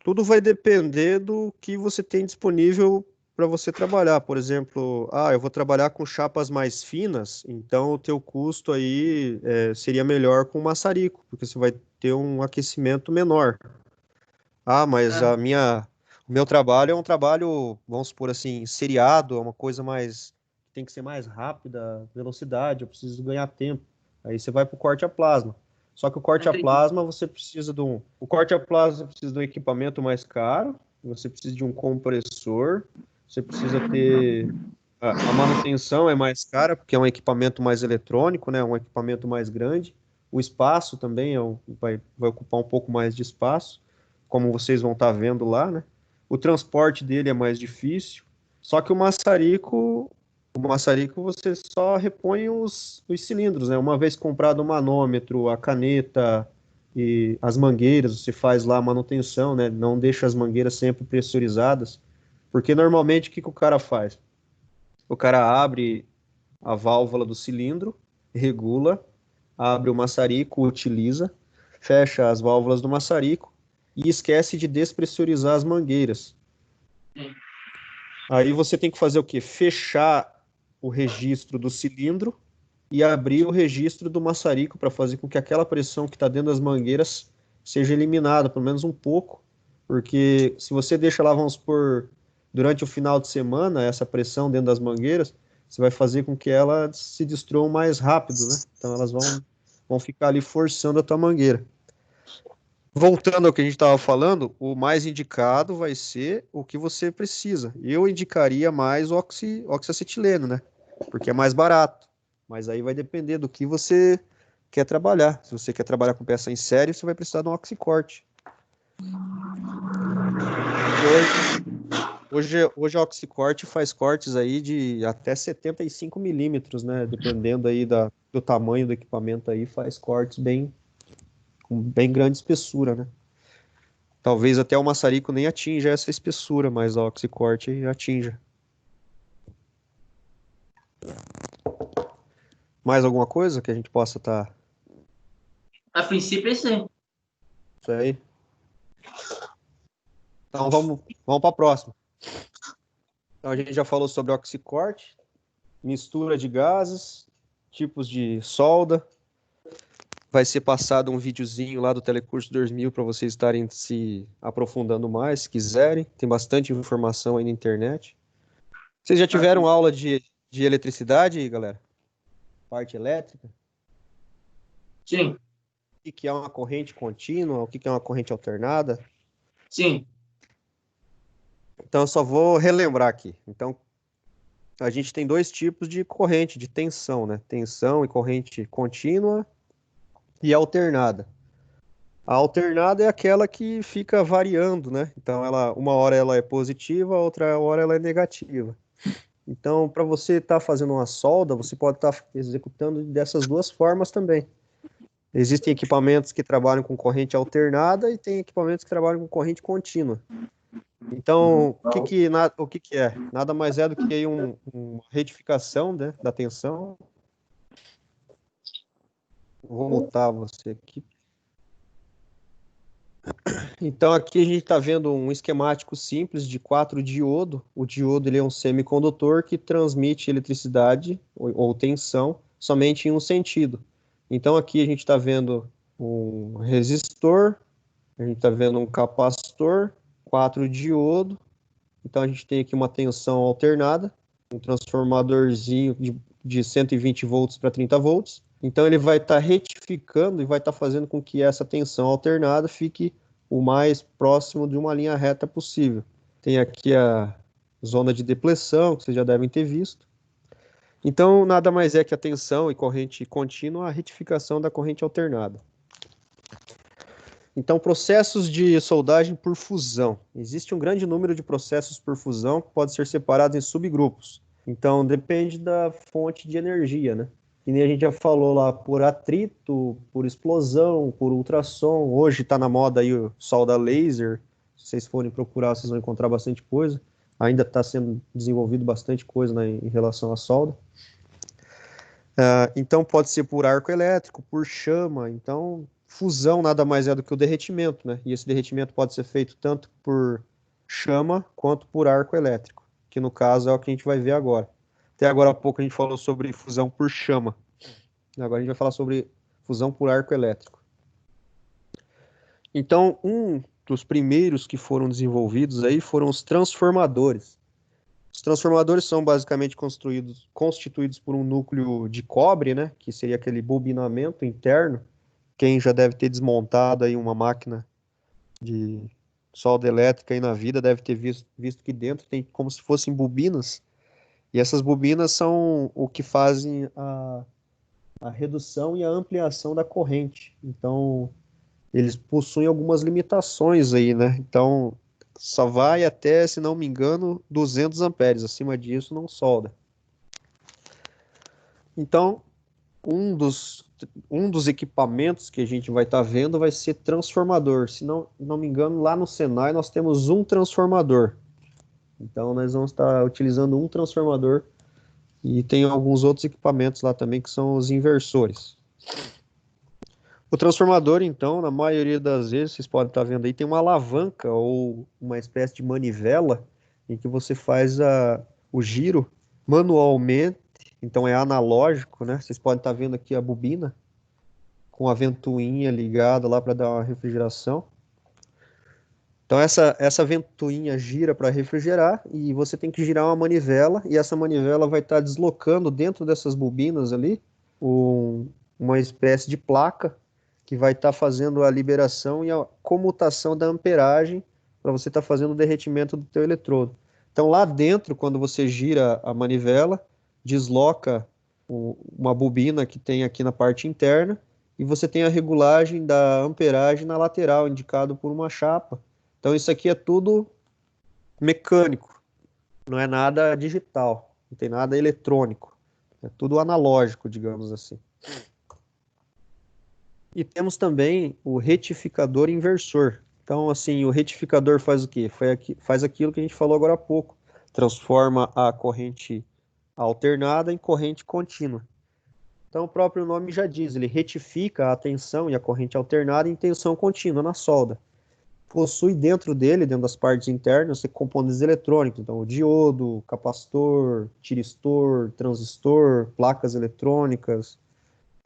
Tudo vai depender do que você tem disponível para você trabalhar. Por exemplo, eu vou trabalhar com chapas mais finas, então o teu custo aí seria melhor com maçarico, porque você vai ter um aquecimento menor. Mas Ah, o meu trabalho é um trabalho, vamos supor assim, seriado, é uma coisa mais, tem que ser mais rápida, velocidade, eu preciso ganhar tempo. Aí você vai para o corte a plasma. Só que o corte a entendi. plasma você precisa o corte a plasma você precisa de um equipamento mais caro, você precisa de um compressor, você precisa ter a manutenção é mais cara porque é um equipamento mais eletrônico, né? Um equipamento mais grande. O espaço também vai ocupar um pouco mais de espaço, como vocês vão estar vendo lá, né? O transporte dele é mais difícil. Só que o maçarico você só repõe os cilindros, né? Uma vez comprado o manômetro, a caneta e as mangueiras, você faz lá a manutenção, né? Não deixa as mangueiras sempre pressurizadas, porque normalmente o que o cara faz? O cara abre a válvula do cilindro, regula, abre o maçarico, utiliza, fecha as válvulas do maçarico e esquece de despressurizar as mangueiras. Sim. Aí você tem que fazer o quê? Fechar o registro do cilindro e abrir o registro do maçarico para fazer com que aquela pressão que está dentro das mangueiras seja eliminada, pelo menos um pouco, porque se você deixa lá, vamos supor, durante o final de semana, essa pressão dentro das mangueiras, você vai fazer com que elas se destruam mais rápido, né? Então elas vão ficar ali forçando a tua mangueira. Voltando ao que a gente estava falando, o mais indicado vai ser o que você precisa. Eu indicaria mais oxiacetileno, né? Porque é mais barato. Mas aí vai depender do que você quer trabalhar. Se você quer trabalhar com peça em série, você vai precisar de um oxicorte. Hoje a oxicorte faz cortes aí de até 75 milímetros, né? Dependendo aí do tamanho do equipamento aí, faz cortes com bem grande espessura, né? Talvez até o maçarico nem atinja essa espessura, mas a oxicorte atinja. Mais alguma coisa que a gente possa estar... A princípio é sim. Isso aí. Então vamos para a próxima. Então a gente já falou sobre oxicorte, mistura de gases, tipos de solda. Vai ser passado um videozinho lá do Telecurso 2000 para vocês estarem se aprofundando mais, se quiserem. Tem bastante informação aí na internet. Vocês já Ah, tiveram aula de eletricidade, galera? Parte elétrica? sim, O que é uma corrente contínua? O que é uma corrente alternada? sim, Então, eu só vou relembrar aqui. Então, a gente tem dois tipos de corrente, de tensão, né? Tensão e corrente contínua e alternada. A alternada é aquela que fica variando, né? Então, uma hora ela é positiva, outra hora ela é negativa. Então, para você estar fazendo uma solda, você pode estar executando dessas duas formas também. Existem equipamentos que trabalham com corrente alternada e tem equipamentos que trabalham com corrente contínua. Então, o que que é? Nada mais é do que aí uma retificação, né, da tensão. Vou mutar você aqui. Então, aqui a gente está vendo um esquemático simples de 4 diodo. O diodo ele é um semicondutor que transmite eletricidade ou tensão somente em um sentido. Então, aqui a gente está vendo um resistor, a gente está vendo um capacitor, 4 diodo. Então, a gente tem aqui uma tensão alternada, um transformadorzinho de 120 volts para 30 volts. Então ele vai estar retificando e vai estar fazendo com que essa tensão alternada fique o mais próximo de uma linha reta possível. Tem aqui a zona de depleção, que vocês já devem ter visto. Então, nada mais é que a tensão e corrente contínua, a retificação da corrente alternada. Então, processos de soldagem por fusão. Existe um grande número de processos por fusão que pode ser separado em subgrupos. Então, depende da fonte de energia, né? Que nem a gente já falou lá, por atrito, por explosão, por ultrassom. Hoje está na moda aí o solda laser. Se vocês forem procurar, vocês vão encontrar bastante coisa. Ainda está sendo desenvolvido bastante coisa, né, em relação à solda. Então, pode ser por arco elétrico, por chama. Então, fusão nada mais é do que o derretimento, né? E esse derretimento pode ser feito tanto por chama quanto por arco elétrico, que no caso é o que a gente vai ver agora. Até agora há pouco a gente falou sobre fusão por chama. Agora a gente vai falar sobre fusão por arco elétrico. Então, um dos primeiros que foram desenvolvidos aí foram os transformadores. Os transformadores são basicamente constituídos por um núcleo de cobre, né, que seria aquele bobinamento interno. Quem já deve ter desmontado aí uma máquina de solda elétrica aí na vida deve ter visto que dentro tem como se fossem bobinas. E essas bobinas são o que fazem a redução e a ampliação da corrente. Então, eles possuem algumas limitações aí, né? Então, só vai até, se não me engano, 200 amperes. Acima disso, não solda. Então, um dos equipamentos que a gente vai estar vendo vai ser transformador. Se não me engano, lá no Senai nós temos um transformador. Então, nós vamos estar utilizando um transformador e tem alguns outros equipamentos lá também que são os inversores. O transformador, então, na maioria das vezes, vocês podem estar vendo aí, tem uma alavanca ou uma espécie de manivela em que você faz o giro manualmente, então é analógico, né? Vocês podem estar vendo aqui a bobina com a ventoinha ligada lá para dar uma refrigeração. Então essa ventoinha gira para refrigerar e você tem que girar uma manivela e essa manivela vai estar deslocando dentro dessas bobinas ali uma espécie de placa que vai estar fazendo a liberação e a comutação da amperagem para você estar fazendo o derretimento do teu eletrodo. Então lá dentro, quando você gira a manivela, desloca uma bobina que tem aqui na parte interna e você tem a regulagem da amperagem na lateral, indicado por uma chapa. Então isso aqui é tudo mecânico, não é nada digital, não tem nada eletrônico, é tudo analógico, digamos assim. E temos também o retificador inversor. Então, assim, o retificador faz o quê? Faz aquilo que a gente falou agora há pouco, transforma a corrente alternada em corrente contínua. Então, o próprio nome já diz, ele retifica a tensão e a corrente alternada em tensão contínua na solda. Possui dentro dele, dentro das partes internas, componentes eletrônicos, então o diodo, capacitor, tiristor, transistor, placas eletrônicas.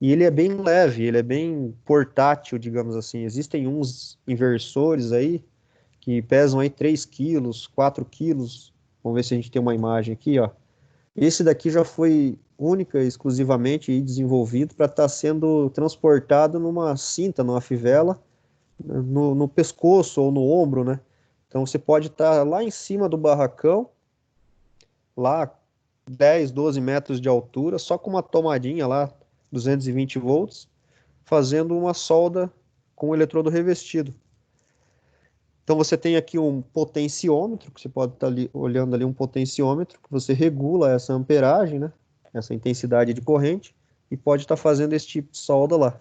E ele é bem leve, ele é bem portátil, digamos assim. Existem uns inversores aí que pesam aí 3 quilos, 4 quilos. Vamos ver se a gente tem uma imagem aqui, ó. Esse daqui já foi única e exclusivamente desenvolvido para estar sendo transportado numa cinta, numa fivela, no pescoço ou no ombro, né? Então você pode estar lá em cima do barracão, lá 10, 12 metros de altura, só com uma tomadinha lá, 220 volts, fazendo uma solda com o eletrodo revestido. Então você tem aqui um potenciômetro, que você pode estar ali, olhando ali um potenciômetro, que você regula essa amperagem, né? Essa intensidade de corrente, e pode estar fazendo esse tipo de solda lá.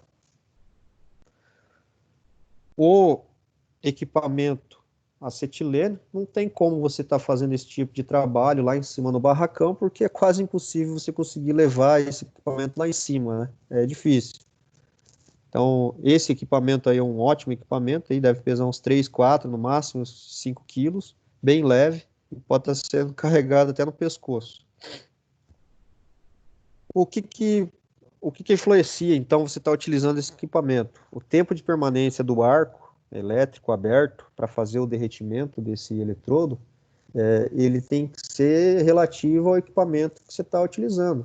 O equipamento acetilene, não tem como você estar fazendo esse tipo de trabalho lá em cima no barracão, porque é quase impossível você conseguir levar esse equipamento lá em cima, né? É difícil. Então, esse equipamento aí é um ótimo equipamento, aí deve pesar uns 3, 4, no máximo 5 quilos, bem leve, e pode estar sendo carregado até no pescoço. O que influencia, então, você está utilizando esse equipamento? O tempo de permanência do arco elétrico aberto para fazer o derretimento desse eletrodo, ele tem que ser relativo ao equipamento que você está utilizando.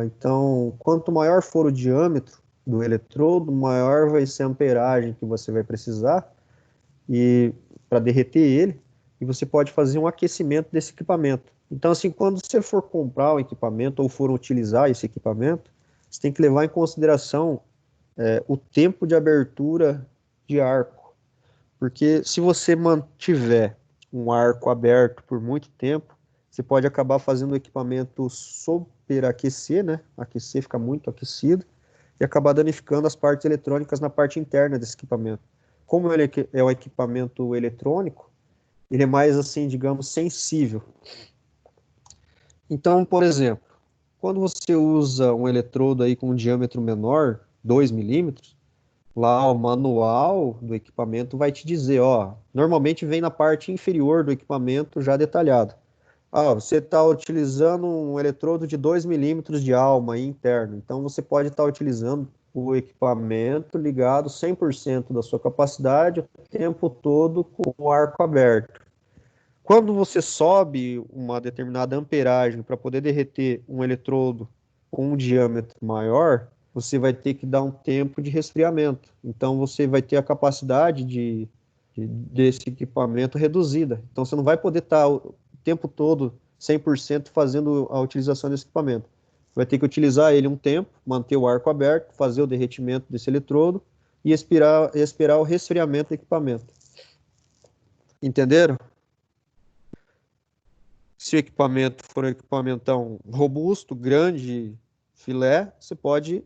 Então, quanto maior for o diâmetro do eletrodo, maior vai ser a amperagem que você vai precisar e para derreter ele, e você pode fazer um aquecimento desse equipamento. Então, assim, quando você for comprar o equipamento ou for utilizar esse equipamento, você tem que levar em consideração o tempo de abertura de arco. Porque se você mantiver um arco aberto por muito tempo, você pode acabar fazendo o equipamento superaquecer, né? Aquecer, ficar muito aquecido, e acabar danificando as partes eletrônicas na parte interna desse equipamento. Como ele é um equipamento eletrônico, ele é mais, assim, digamos, sensível. Então, por exemplo, quando você usa um eletrodo aí com um diâmetro menor, 2 milímetros, lá o manual do equipamento vai te dizer, ó, normalmente vem na parte inferior do equipamento já detalhado. Ah, você está utilizando um eletrodo de 2 milímetros de alma interno, então você pode estar utilizando o equipamento ligado 100% da sua capacidade o tempo todo com o arco aberto. Quando você sobe uma determinada amperagem para poder derreter um eletrodo com um diâmetro maior, você vai ter que dar um tempo de resfriamento. Então você vai ter a capacidade desse equipamento reduzida. Então você não vai poder estar o tempo todo 100% fazendo a utilização desse equipamento. Vai ter que utilizar ele um tempo, manter o arco aberto, fazer o derretimento desse eletrodo e esperar o resfriamento do equipamento. Entenderam? Se o equipamento for um equipamentão robusto, grande, filé, você pode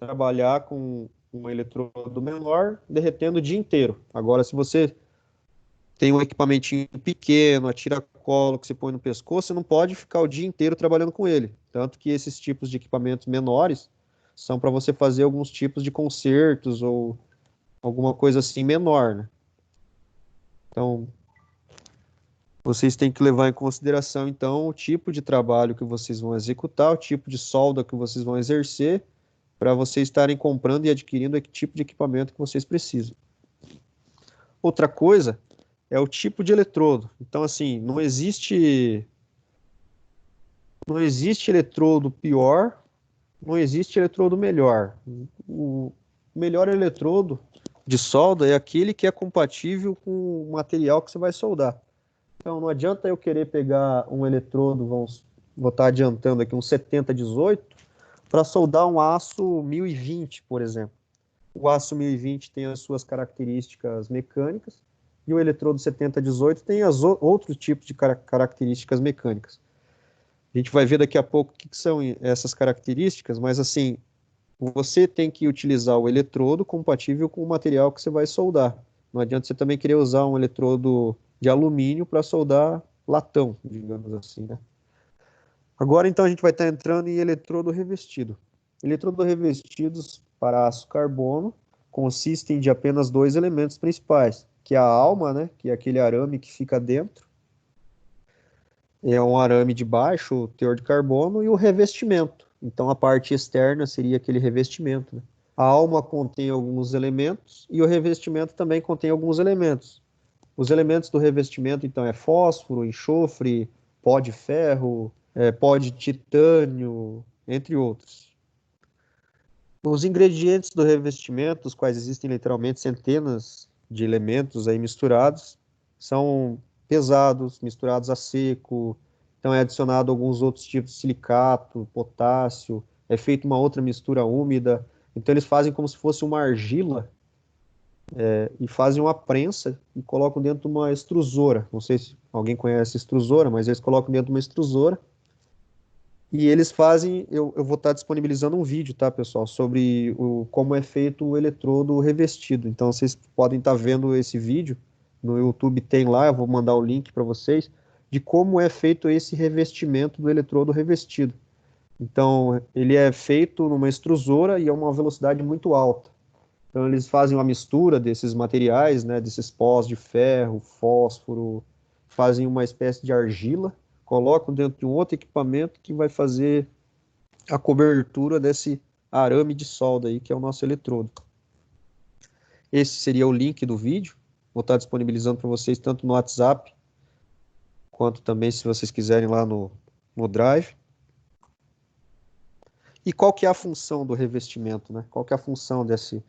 trabalhar com um eletrodo menor, derretendo o dia inteiro. Agora, se você tem um equipamentinho pequeno, a tiracolo que você põe no pescoço, você não pode ficar o dia inteiro trabalhando com ele. Tanto que esses tipos de equipamentos menores são para você fazer alguns tipos de concertos ou alguma coisa assim menor, né? Então, vocês têm que levar em consideração, então, o tipo de trabalho que vocês vão executar, o tipo de solda que vocês vão exercer, para vocês estarem comprando e adquirindo o tipo de equipamento que vocês precisam. Outra coisa é o tipo de eletrodo. Então, assim, não existe eletrodo pior, não existe eletrodo melhor. O melhor eletrodo de solda é aquele que é compatível com o material que você vai soldar. Então, não adianta eu querer pegar um eletrodo, vou estar adiantando aqui, um 7018, para soldar um aço 1020, por exemplo. O aço 1020 tem as suas características mecânicas e o eletrodo 7018 tem outros tipos de características mecânicas. A gente vai ver daqui a pouco o que são essas características, mas assim, você tem que utilizar o eletrodo compatível com o material que você vai soldar. Não adianta você também querer usar um eletrodo de alumínio para soldar latão, digamos assim, né? Agora, então, a gente vai estar entrando em eletrodo revestido. Eletrodo revestidos para aço carbono consistem de apenas dois elementos principais, que é a alma, né, que é aquele arame que fica dentro, é um arame de baixo teor de carbono, e o revestimento. Então, a parte externa seria aquele revestimento, né? A alma contém alguns elementos e o revestimento também contém alguns elementos. Os elementos do revestimento, então, é fósforo, enxofre, pó de ferro, pó de titânio, entre outros. Os ingredientes do revestimento, dos quais existem literalmente centenas de elementos aí misturados, são pesados, misturados a seco, então é adicionado alguns outros tipos de silicato, potássio, é feita uma outra mistura úmida, então eles fazem como se fosse uma argila e fazem uma prensa e colocam dentro de uma extrusora. Não sei se alguém conhece extrusora, mas eles colocam dentro de uma extrusora e eles fazem. Eu vou estar disponibilizando um vídeo, tá, pessoal, sobre como é feito o eletrodo revestido. Então vocês podem estar vendo esse vídeo no YouTube, tem lá, eu vou mandar o link para vocês, de como é feito esse revestimento do eletrodo revestido. Então, ele é feito numa extrusora e a uma velocidade muito alta. Então eles fazem uma mistura desses materiais, né, desses pós de ferro, fósforo, fazem uma espécie de argila, colocam dentro de um outro equipamento que vai fazer a cobertura desse arame de solda aí, que é o nosso eletrodo. Esse seria o link do vídeo, vou estar disponibilizando para vocês tanto no WhatsApp, quanto também se vocês quiserem lá no Drive. E qual que é a função do revestimento, né? Qual que é a função desse...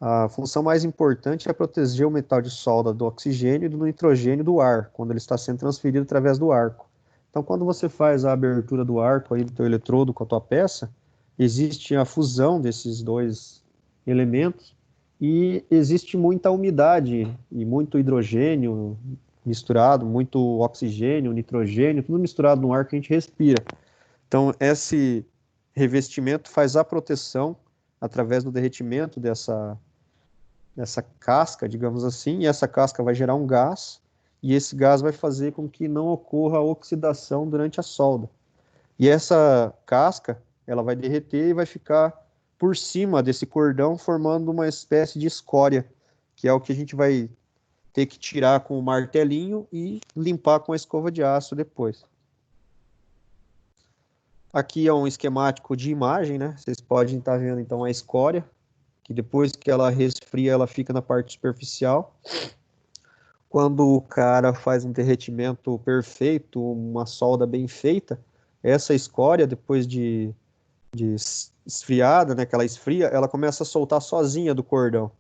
A função mais importante é proteger o metal de solda do oxigênio e do nitrogênio do ar, quando ele está sendo transferido através do arco. Então, quando você faz a abertura do arco aí do teu eletrodo com a tua peça, existe a fusão desses dois elementos e existe muita umidade e muito hidrogênio misturado, muito oxigênio, nitrogênio, tudo misturado no ar que a gente respira. Então, esse revestimento faz a proteção através do derretimento dessa casca, digamos assim, e essa casca vai gerar um gás, e esse gás vai fazer com que não ocorra oxidação durante a solda. E essa casca, ela vai derreter e vai ficar por cima desse cordão, formando uma espécie de escória, que é o que a gente vai ter que tirar com o martelinho e limpar com a escova de aço depois. Aqui é um esquemático de imagem, né? Vocês podem estar vendo então a escória, que depois que ela resfria, ela fica na parte superficial. Quando o cara faz um derretimento perfeito, uma solda bem feita, essa escória, depois de esfriada, né, que ela esfria, ela começa a soltar sozinha do cordão.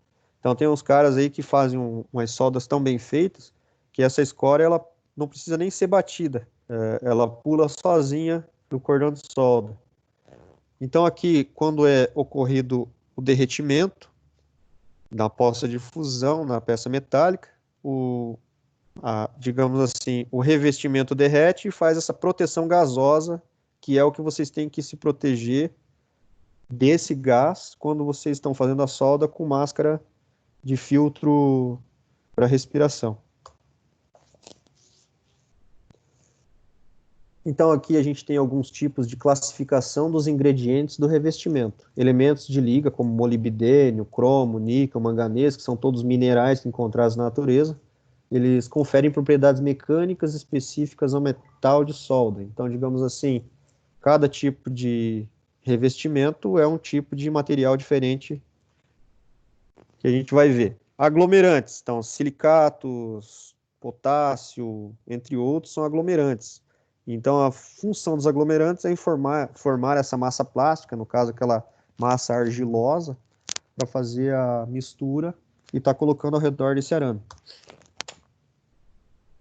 Então tem uns caras aí que fazem umas soldas tão bem feitas que essa escória ela não precisa nem ser batida, ela pula sozinha do cordão de solda. Então aqui, quando é ocorrido o derretimento na poça de fusão, na peça metálica, digamos assim, o revestimento derrete e faz essa proteção gasosa, que é o que vocês têm que se proteger desse gás quando vocês estão fazendo a solda com máscara de filtro para respiração. Então aqui a gente tem alguns tipos de classificação dos ingredientes do revestimento. Elementos de liga como molibdênio, cromo, níquel, manganês, que são todos minerais encontrados na natureza. Eles conferem propriedades mecânicas específicas ao metal de solda. Então, digamos assim, cada tipo de revestimento é um tipo de material diferente que a gente vai ver. Aglomerantes, então, silicatos, potássio, entre outros, são aglomerantes. Então, a função dos aglomerantes é formar essa massa plástica, no caso, aquela massa argilosa, para fazer a mistura e estar colocando ao redor desse arame.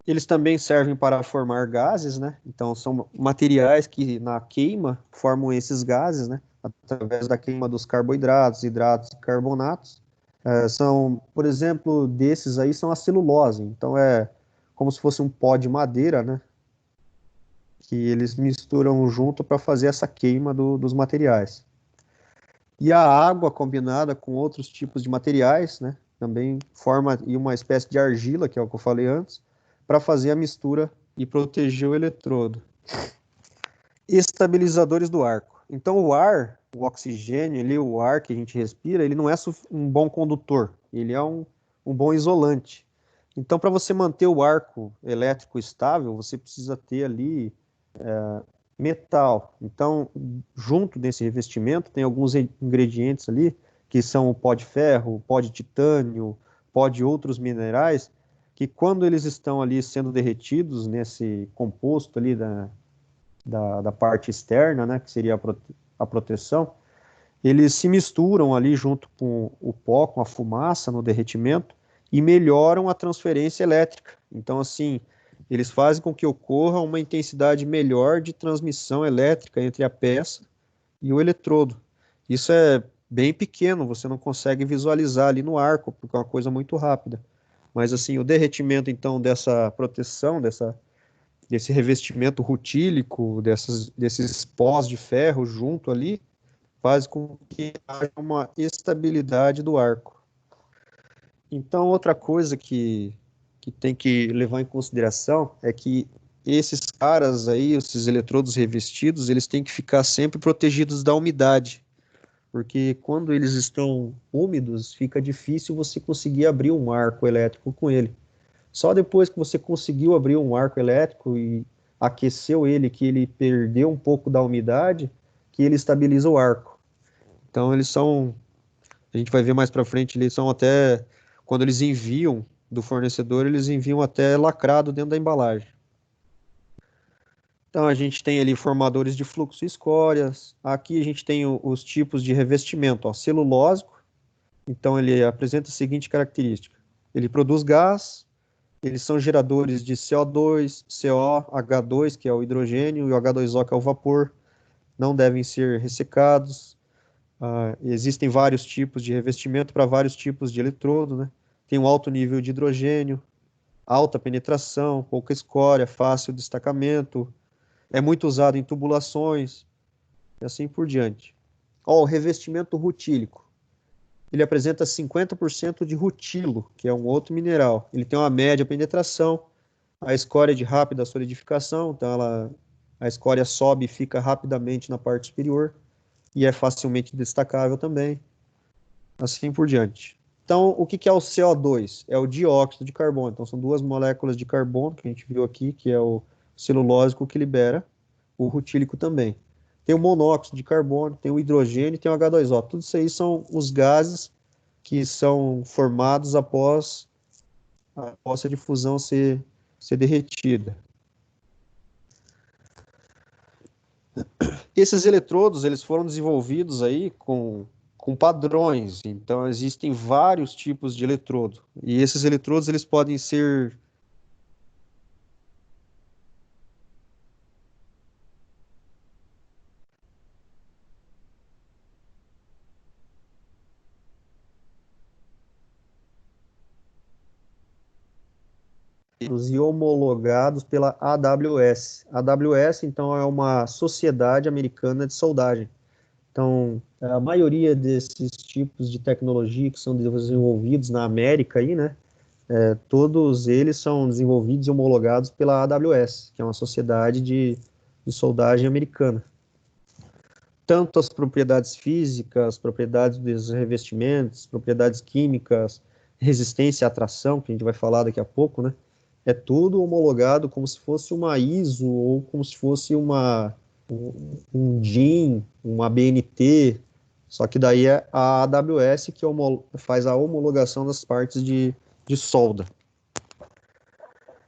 Eles também servem para formar gases, né? Então, são materiais que, na queima, formam esses gases, né? Através da queima dos carboidratos, hidratos e carbonatos. São, por exemplo, desses aí são a celulose. Então, é como se fosse um pó de madeira, né? Que eles misturam junto para fazer essa queima dos materiais. E a água combinada com outros tipos de materiais, né? Também forma uma espécie de argila, que é o que eu falei antes, para fazer a mistura e proteger o eletrodo. Estabilizadores do arco. Então, o ar, o oxigênio, o ar que a gente respira, ele não é um bom condutor, ele é um bom isolante. Então, para você manter o arco elétrico estável, você precisa ter ali metal. Então, junto desse revestimento, tem alguns ingredientes ali, que são o pó de ferro, o pó de titânio, pó de outros minerais, que quando eles estão ali sendo derretidos nesse composto ali da parte externa, né, que seria a proteção, eles se misturam ali junto com o pó, com a fumaça no derretimento e melhoram a transferência elétrica. Então, assim, eles fazem com que ocorra uma intensidade melhor de transmissão elétrica entre a peça e o eletrodo. Isso é bem pequeno, você não consegue visualizar ali no arco, porque é uma coisa muito rápida. Mas assim, o derretimento então dessa proteção, desse revestimento rutílico, desses pós de ferro junto ali, faz com que haja uma estabilidade do arco. Então, outra coisa que tem que levar em consideração é que esses caras aí, esses eletrodos revestidos, eles têm que ficar sempre protegidos da umidade, porque quando eles estão úmidos, fica difícil você conseguir abrir um arco elétrico com ele. Só depois que você conseguiu abrir um arco elétrico e aqueceu ele, que ele perdeu um pouco da umidade, que ele estabiliza o arco. Então eles são, a gente vai ver mais para frente, eles são até, quando eles enviam do fornecedor, eles enviam até lacrado dentro da embalagem. Então, a gente tem ali formadores de fluxo e escórias. Aqui a gente tem os tipos de revestimento, ó, celulósico. Então, ele apresenta a seguinte característica. Ele produz gás, eles são geradores de CO2, CO, H2, que é o hidrogênio, e o H2O, que é o vapor. Não devem ser ressecados. Existem vários tipos de revestimento para vários tipos de eletrodo, né? Tem um alto nível de hidrogênio, alta penetração, pouca escória, fácil destacamento, é muito usado em tubulações, e assim por diante. Ó, o revestimento rutílico. Ele apresenta 50% de rutilo, que é um outro mineral. Ele tem uma média penetração, a escória é de rápida solidificação, então a escória sobe e fica rapidamente na parte superior, e é facilmente destacável também, assim por diante. Então, o que é o CO2? É o dióxido de carbono. Então, são duas moléculas de carbono que a gente viu aqui, que é o celulósico que libera, o rutílico também. Tem o monóxido de carbono, tem o hidrogênio e tem o H2O. Tudo isso aí são os gases que são formados após a difusão ser derretida. Esses eletrodos, eles foram desenvolvidos aí com padrões, então existem vários tipos de eletrodo, e esses eletrodos, eles podem ser e homologados pela AWS. A AWS, então, é uma sociedade americana de soldagem. Então, a maioria desses tipos de tecnologia que são desenvolvidos na América aí, né, todos eles são desenvolvidos e homologados pela AWS, que é uma sociedade de soldagem americana. Tanto as propriedades físicas, propriedades dos revestimentos, propriedades químicas, resistência à atração, que a gente vai falar daqui a pouco, né? É tudo homologado como se fosse uma ISO ou como se fosse um DIN, uma BNT, só que daí é a AWS que faz a homologação das partes de solda.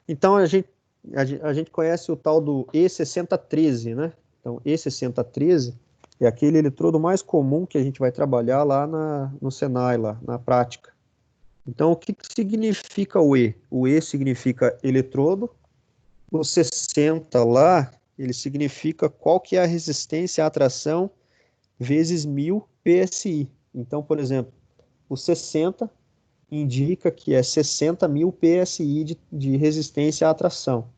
Então, a gente conhece o tal do E6013, né? Então, E6013 é aquele eletrodo mais comum que a gente vai trabalhar lá no Senai, lá na prática. Então, o que significa o E? O E significa eletrodo, o 60 lá, ele significa qual que é a resistência à atração vezes 1000 PSI. Então, por exemplo, o 60 indica que é 60.000 PSI de resistência à atração.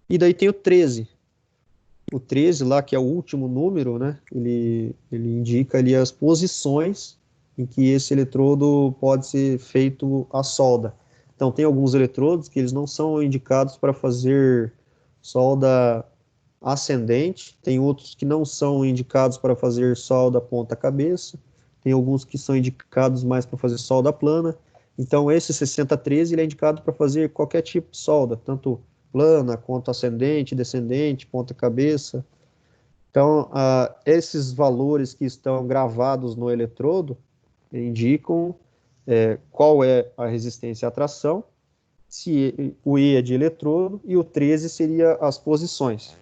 E daí tem o 13. O 13 lá, que é o último número, né? Ele indica ali as posições em que esse eletrodo pode ser feito a solda. Então, tem alguns eletrodos que eles não são indicados para fazer solda ascendente, tem outros que não são indicados para fazer solda ponta-cabeça, tem alguns que são indicados mais para fazer solda plana. Então, esse 6013 ele é indicado para fazer qualquer tipo de solda, tanto plana quanto ascendente, descendente, ponta-cabeça. Então, esses valores que estão gravados no eletrodo indicam qual é a resistência à tração, se o E é de eletrodo e o 13 seria as posições.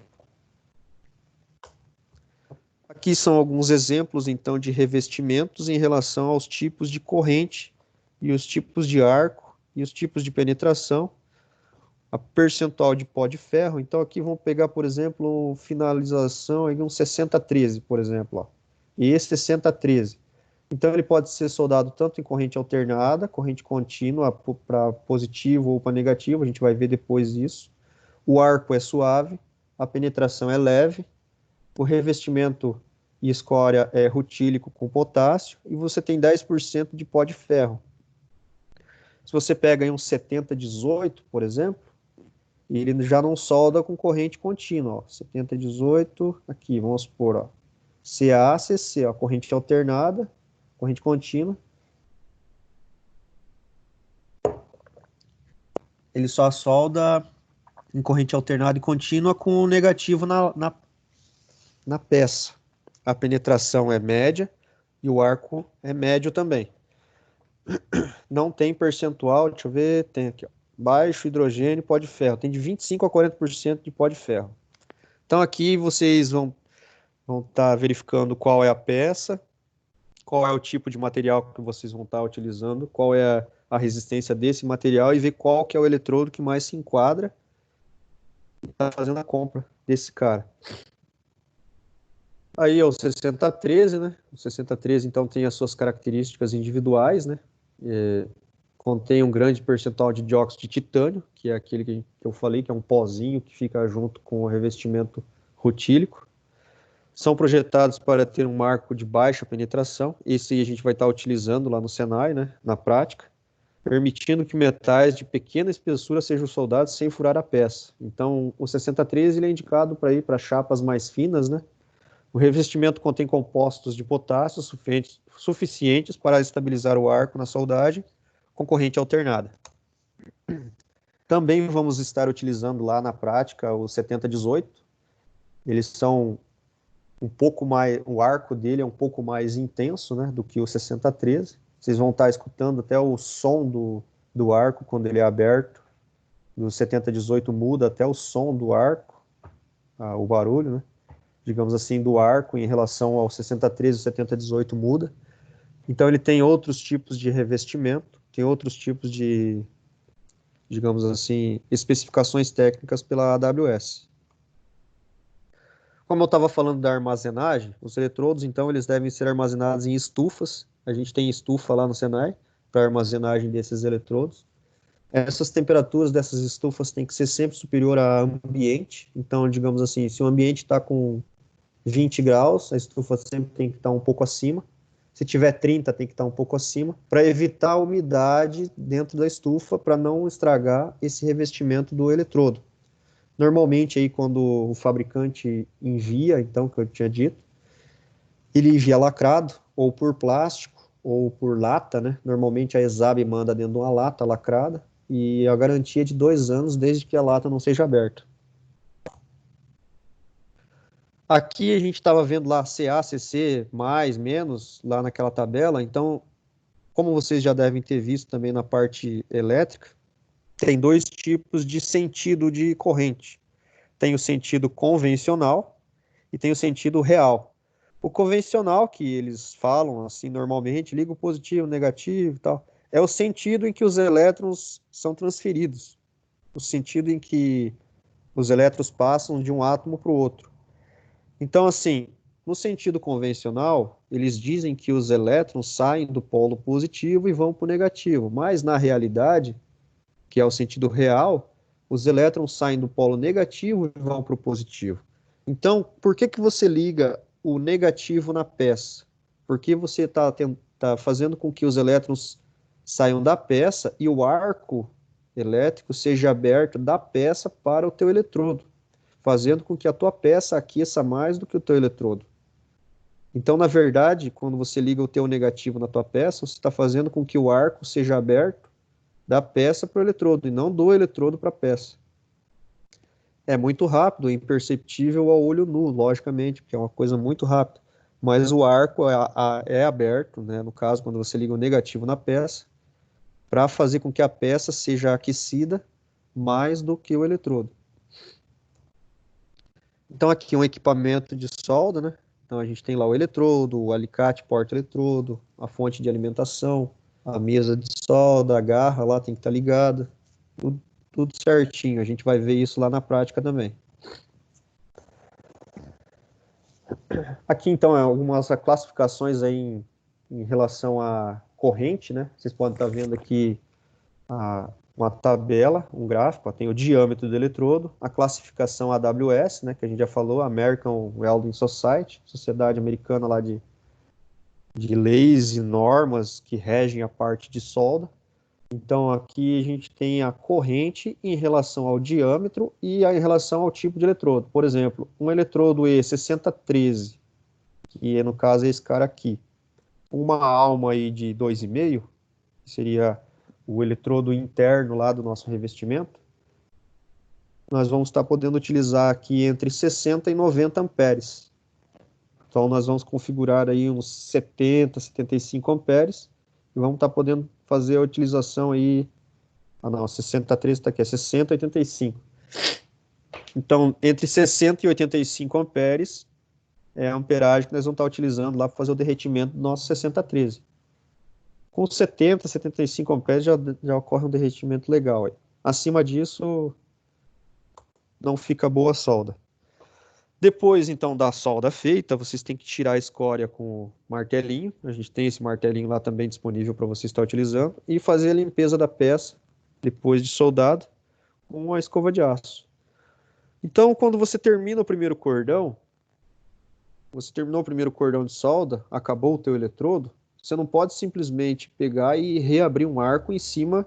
Aqui são alguns exemplos, então, de revestimentos em relação aos tipos de corrente e os tipos de arco e os tipos de penetração, a percentual de pó de ferro. Então, aqui vamos pegar, por exemplo, finalização aí um 6013, por exemplo, ó. E esse 6013. Então, ele pode ser soldado tanto em corrente alternada, corrente contínua para positivo ou para negativo, a gente vai ver depois isso. O arco é suave, a penetração é leve, o revestimento e escória é rutílico com potássio, e você tem 10% de pó de ferro. Se você pega aí um 7018, por exemplo, ele já não solda com corrente contínua, ó. 7018, aqui, vamos supor, ó, CA-CC, ó, corrente alternada, corrente contínua. Ele só solda em corrente alternada e contínua com o negativo na peça. A penetração é média e o arco é médio também. Não tem percentual, deixa eu ver, tem aqui, ó. baixo hidrogênio, pó de ferro. Tem de 25 a 40% de pó de ferro. Então aqui vocês vão estar verificando qual é a peça, qual é o tipo de material que vocês vão estar utilizando, qual é a resistência desse material e ver qual que é o eletrodo que mais se enquadra e está fazendo a compra desse cara. Aí é o 6013, né? O 6013, então, tem as suas características individuais, né? Contém um grande percentual de dióxido de titânio, que é aquele que eu falei, que é um pozinho que fica junto com o revestimento rutílico. São projetados para ter um marco de baixa penetração. Esse aí a gente vai estar utilizando lá no Senai, né? Na prática, permitindo que metais de pequena espessura sejam soldados sem furar a peça. Então, o 6013 ele é indicado para ir para chapas mais finas, né? O revestimento contém compostos de potássio suficientes para estabilizar o arco na soldagem com corrente alternada. Também vamos estar utilizando lá na prática os 7018. Eles são um pouco mais, o arco dele é um pouco mais intenso, né, do que o 6013. Vocês vão estar escutando até o som do arco quando ele é aberto. Do 7018 muda até o som do arco, o barulho, né? Digamos assim, do arco em relação ao 6013 e 7018 muda. Então ele tem outros tipos de revestimento, tem outros tipos de, digamos assim, especificações técnicas pela AWS. Como eu estava falando da armazenagem, os eletrodos, então, eles devem ser armazenados em estufas. A gente tem estufa lá no Senai para armazenagem desses eletrodos. Essas temperaturas dessas estufas têm que ser sempre superior ao ambiente. Então, digamos assim, se o ambiente está com 20 graus, a estufa sempre tem que estar um pouco acima. Se tiver 30, tem que estar um pouco acima, para evitar a umidade dentro da estufa, para não estragar esse revestimento do eletrodo. Normalmente, aí, quando o fabricante envia, então, que eu tinha dito, ele envia lacrado, ou por plástico, ou por lata, né? Normalmente a ESAB manda dentro de uma lata lacrada, e a garantia é de 2 anos, desde que a lata não seja aberta. Aqui a gente estava vendo lá CA, CC, mais, menos, lá naquela tabela. Então, como vocês já devem ter visto também na parte elétrica, tem 2 tipos de sentido de corrente. Tem o sentido convencional e tem o sentido real. O convencional, que eles falam assim normalmente, liga o positivo, negativo e tal, é o sentido em que os elétrons são transferidos. O sentido em que os elétrons passam de um átomo para o outro. Então, assim, no sentido convencional, eles dizem que os elétrons saem do polo positivo e vão para o negativo, mas na realidade, que é o sentido real, os elétrons saem do polo negativo e vão para o positivo. Então, por que que você liga o negativo na peça? Porque você está fazendo com que os elétrons saiam da peça e o arco elétrico seja aberto da peça para o teu eletrodo, fazendo com que a tua peça aqueça mais do que o teu eletrodo. Então, na verdade, quando você liga o teu negativo na tua peça, você está fazendo com que o arco seja aberto da peça para o eletrodo, e não do eletrodo para a peça. É muito rápido, é imperceptível ao olho nu, logicamente, porque é uma coisa muito rápida. Mas o arco é aberto, né, no caso, quando você liga o negativo na peça, para fazer com que a peça seja aquecida mais do que o eletrodo. Então aqui um equipamento de solda, né? Então a gente tem lá o eletrodo, o alicate porta-eletrodo, a fonte de alimentação, a mesa de solda, a garra lá tem que estar ligada, tudo certinho. A gente vai ver isso lá na prática também. Aqui então é algumas classificações aí em relação à corrente, né? Vocês podem estar vendo aqui uma tabela, um gráfico, ó, tem o diâmetro do eletrodo, a classificação AWS, né, que a gente já falou, American Welding Society, Sociedade Americana lá de leis e normas que regem a parte de solda. Então aqui a gente tem a corrente em relação ao diâmetro e em relação ao tipo de eletrodo. Por exemplo, um eletrodo E6013, que no caso é esse cara aqui, uma alma aí de 2,5, que seria o eletrodo interno lá do nosso revestimento, nós vamos estar podendo utilizar aqui entre 60 e 90 amperes. Então, nós vamos configurar aí uns 70, 75 amperes e vamos estar podendo fazer a utilização aí Ah, não, 6013 está aqui, é 6085. Então, entre 60 e 85 amperes é a amperagem que nós vamos estar utilizando lá para fazer o derretimento do nosso 6013. Com 70, 75 amperes já ocorre um derretimento legal aí. Acima disso, não fica boa a solda. Depois, então, da solda feita, vocês têm que tirar a escória com o martelinho. A gente tem esse martelinho lá também disponível para você estar utilizando. E fazer a limpeza da peça, depois de soldado, com a escova de aço. Então, quando você termina o primeiro cordão, você terminou o primeiro cordão de solda, acabou o teu eletrodo, você não pode simplesmente pegar e reabrir um arco em cima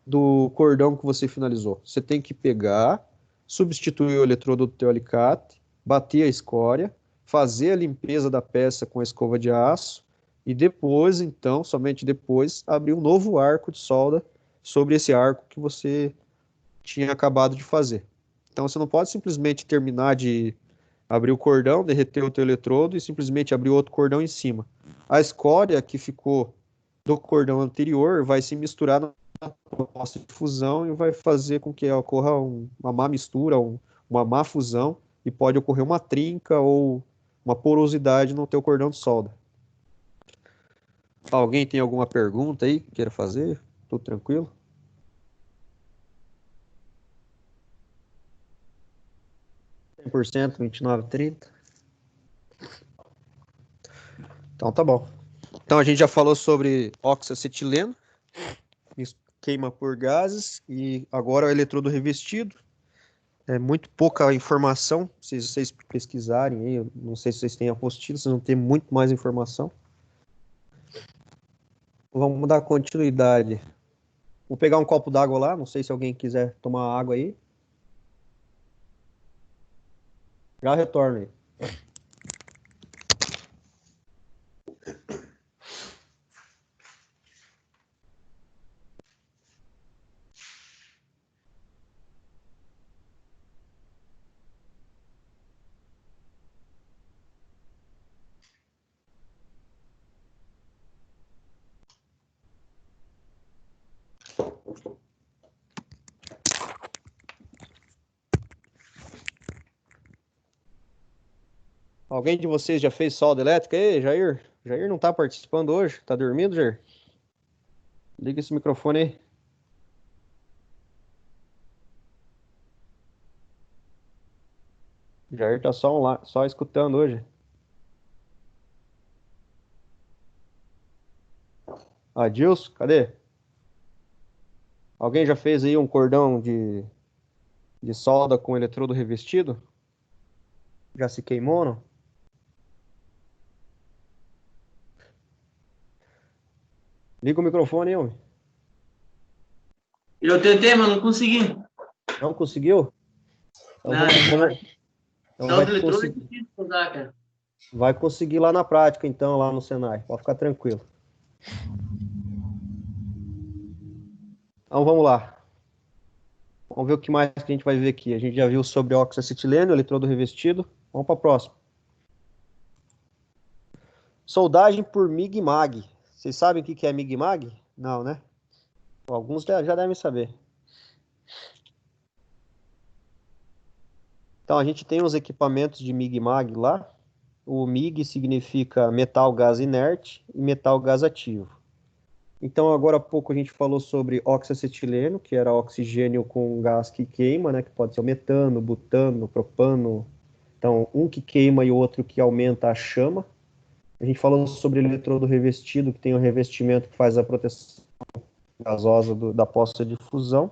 do cordão que você finalizou. Você tem que pegar, substituir o eletrodo do teu alicate, bater a escória, fazer a limpeza da peça com a escova de aço e depois, então, somente depois, abrir um novo arco de solda sobre esse arco que você tinha acabado de fazer. Então você não pode simplesmente terminar de abrir o cordão, derreter o teu eletrodo e simplesmente abrir outro cordão em cima. A escória que ficou do cordão anterior vai se misturar na proposta de fusão e vai fazer com que ocorra uma má mistura, uma má fusão e pode ocorrer uma trinca ou uma porosidade no teu cordão de solda. Alguém tem alguma pergunta aí que queira fazer? Tudo tranquilo? Por cento, 29,30. Então tá bom. Então a gente já falou sobre oxacetileno, isso queima por gases, e agora o eletrodo revestido. É muito pouca informação, se vocês pesquisarem aí, eu não sei se vocês têm apostila, vocês vão ter muito mais informação. Vamos dar continuidade. Vou pegar um copo d'água lá, não sei se alguém quiser tomar água aí. Já retorno aí. Alguém de vocês já fez solda elétrica? Ei, Jair? Jair não tá participando hoje? Tá dormindo, Jair? Liga esse microfone aí. Jair tá só escutando hoje. Adilson, cadê? Alguém já fez aí um cordão de solda com eletrodo revestido? Já se queimou, não? Liga o microfone aí, homem. Eu tentei, mas não consegui. Não conseguiu? Então Nada. então Saldo eletrônico é difícil de usar, cara. vai conseguir lá na prática, então, lá no Senai. Pode ficar tranquilo. Então vamos lá. Vamos ver o que mais que a gente vai ver aqui. A gente já viu sobre oxacetileno, eletrodo revestido. Vamos para a próxima. Soldagem por MIG e MAG. Vocês sabem o que é MIG e MAG? Não, né? Alguns já devem saber. Então a gente tem os equipamentos de MIG e MAG lá. O MIG significa metal gás inerte e metal gás ativo. Então, agora há pouco a gente falou sobre oxacetileno, que era oxigênio com gás que queima, né? Que pode ser o metano, butano, propano. Então, um que queima e o outro que aumenta a chama. A gente falou sobre eletrodo revestido, que tem o revestimento que faz a proteção gasosa da poça de fusão.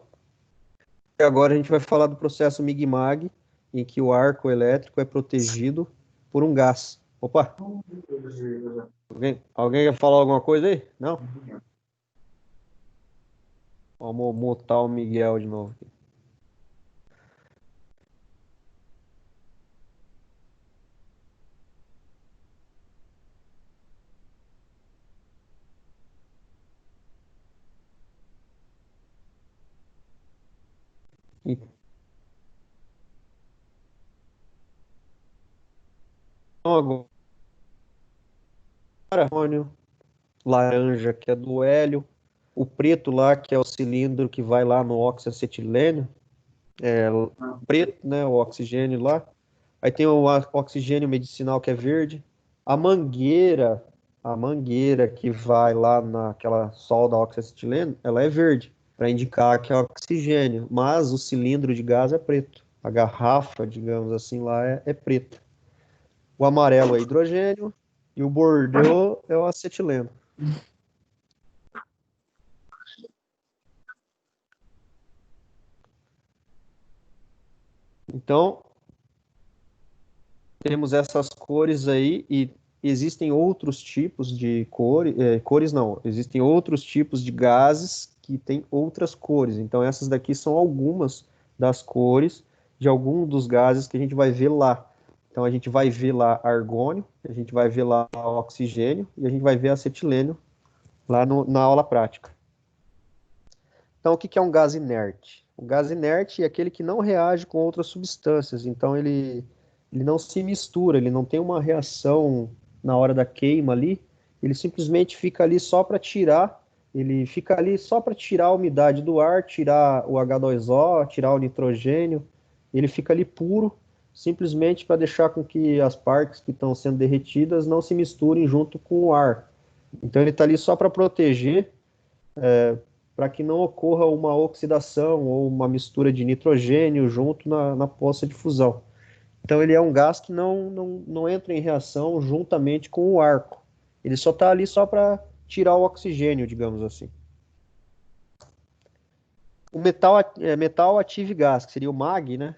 E agora a gente vai falar do processo MIG-MAG, em que o arco elétrico é protegido por um gás. Opa! Alguém quer falar alguma coisa aí? Não? Vamos mutar o Miguel de novo aqui. Então, agora, laranja, que é do hélio, O preto lá, que é o cilindro que vai lá no oxiacetilênio, preto, né, o oxigênio lá. Aí tem o oxigênio medicinal que é verde. A mangueira que vai lá naquela solda oxiacetileno, ela é verde, para indicar que é oxigênio, mas o cilindro de gás é preto. A garrafa, digamos assim, lá é preta. O amarelo é hidrogênio e o bordô é o acetileno. Então, temos essas cores aí e existem outros tipos de cores não, existem outros tipos de gases que têm outras cores. Então, essas daqui são algumas das cores de algum dos gases que a gente vai ver lá. Então, a gente vai ver lá argônio, a gente vai ver lá oxigênio e a gente vai ver acetilênio lá na aula prática. Então, o que é um gás inerte? O gás inerte é aquele que não reage com outras substâncias. Então, ele não se mistura, ele não tem uma reação na hora da queima ali. Ele simplesmente fica ali só para tirar. Ele fica ali só para tirar a umidade do ar, tirar o H2O, tirar o nitrogênio. Ele fica ali puro, simplesmente para deixar com que as partes que estão sendo derretidas não se misturem junto com o ar. Então, ele está ali só para proteger para que não ocorra uma oxidação ou uma mistura de nitrogênio junto na poça de fusão. Então ele é um gás que não entra em reação juntamente com o arco. Ele só está ali só para tirar o oxigênio, digamos assim. O metal ativo e gás, que seria o MAG, né?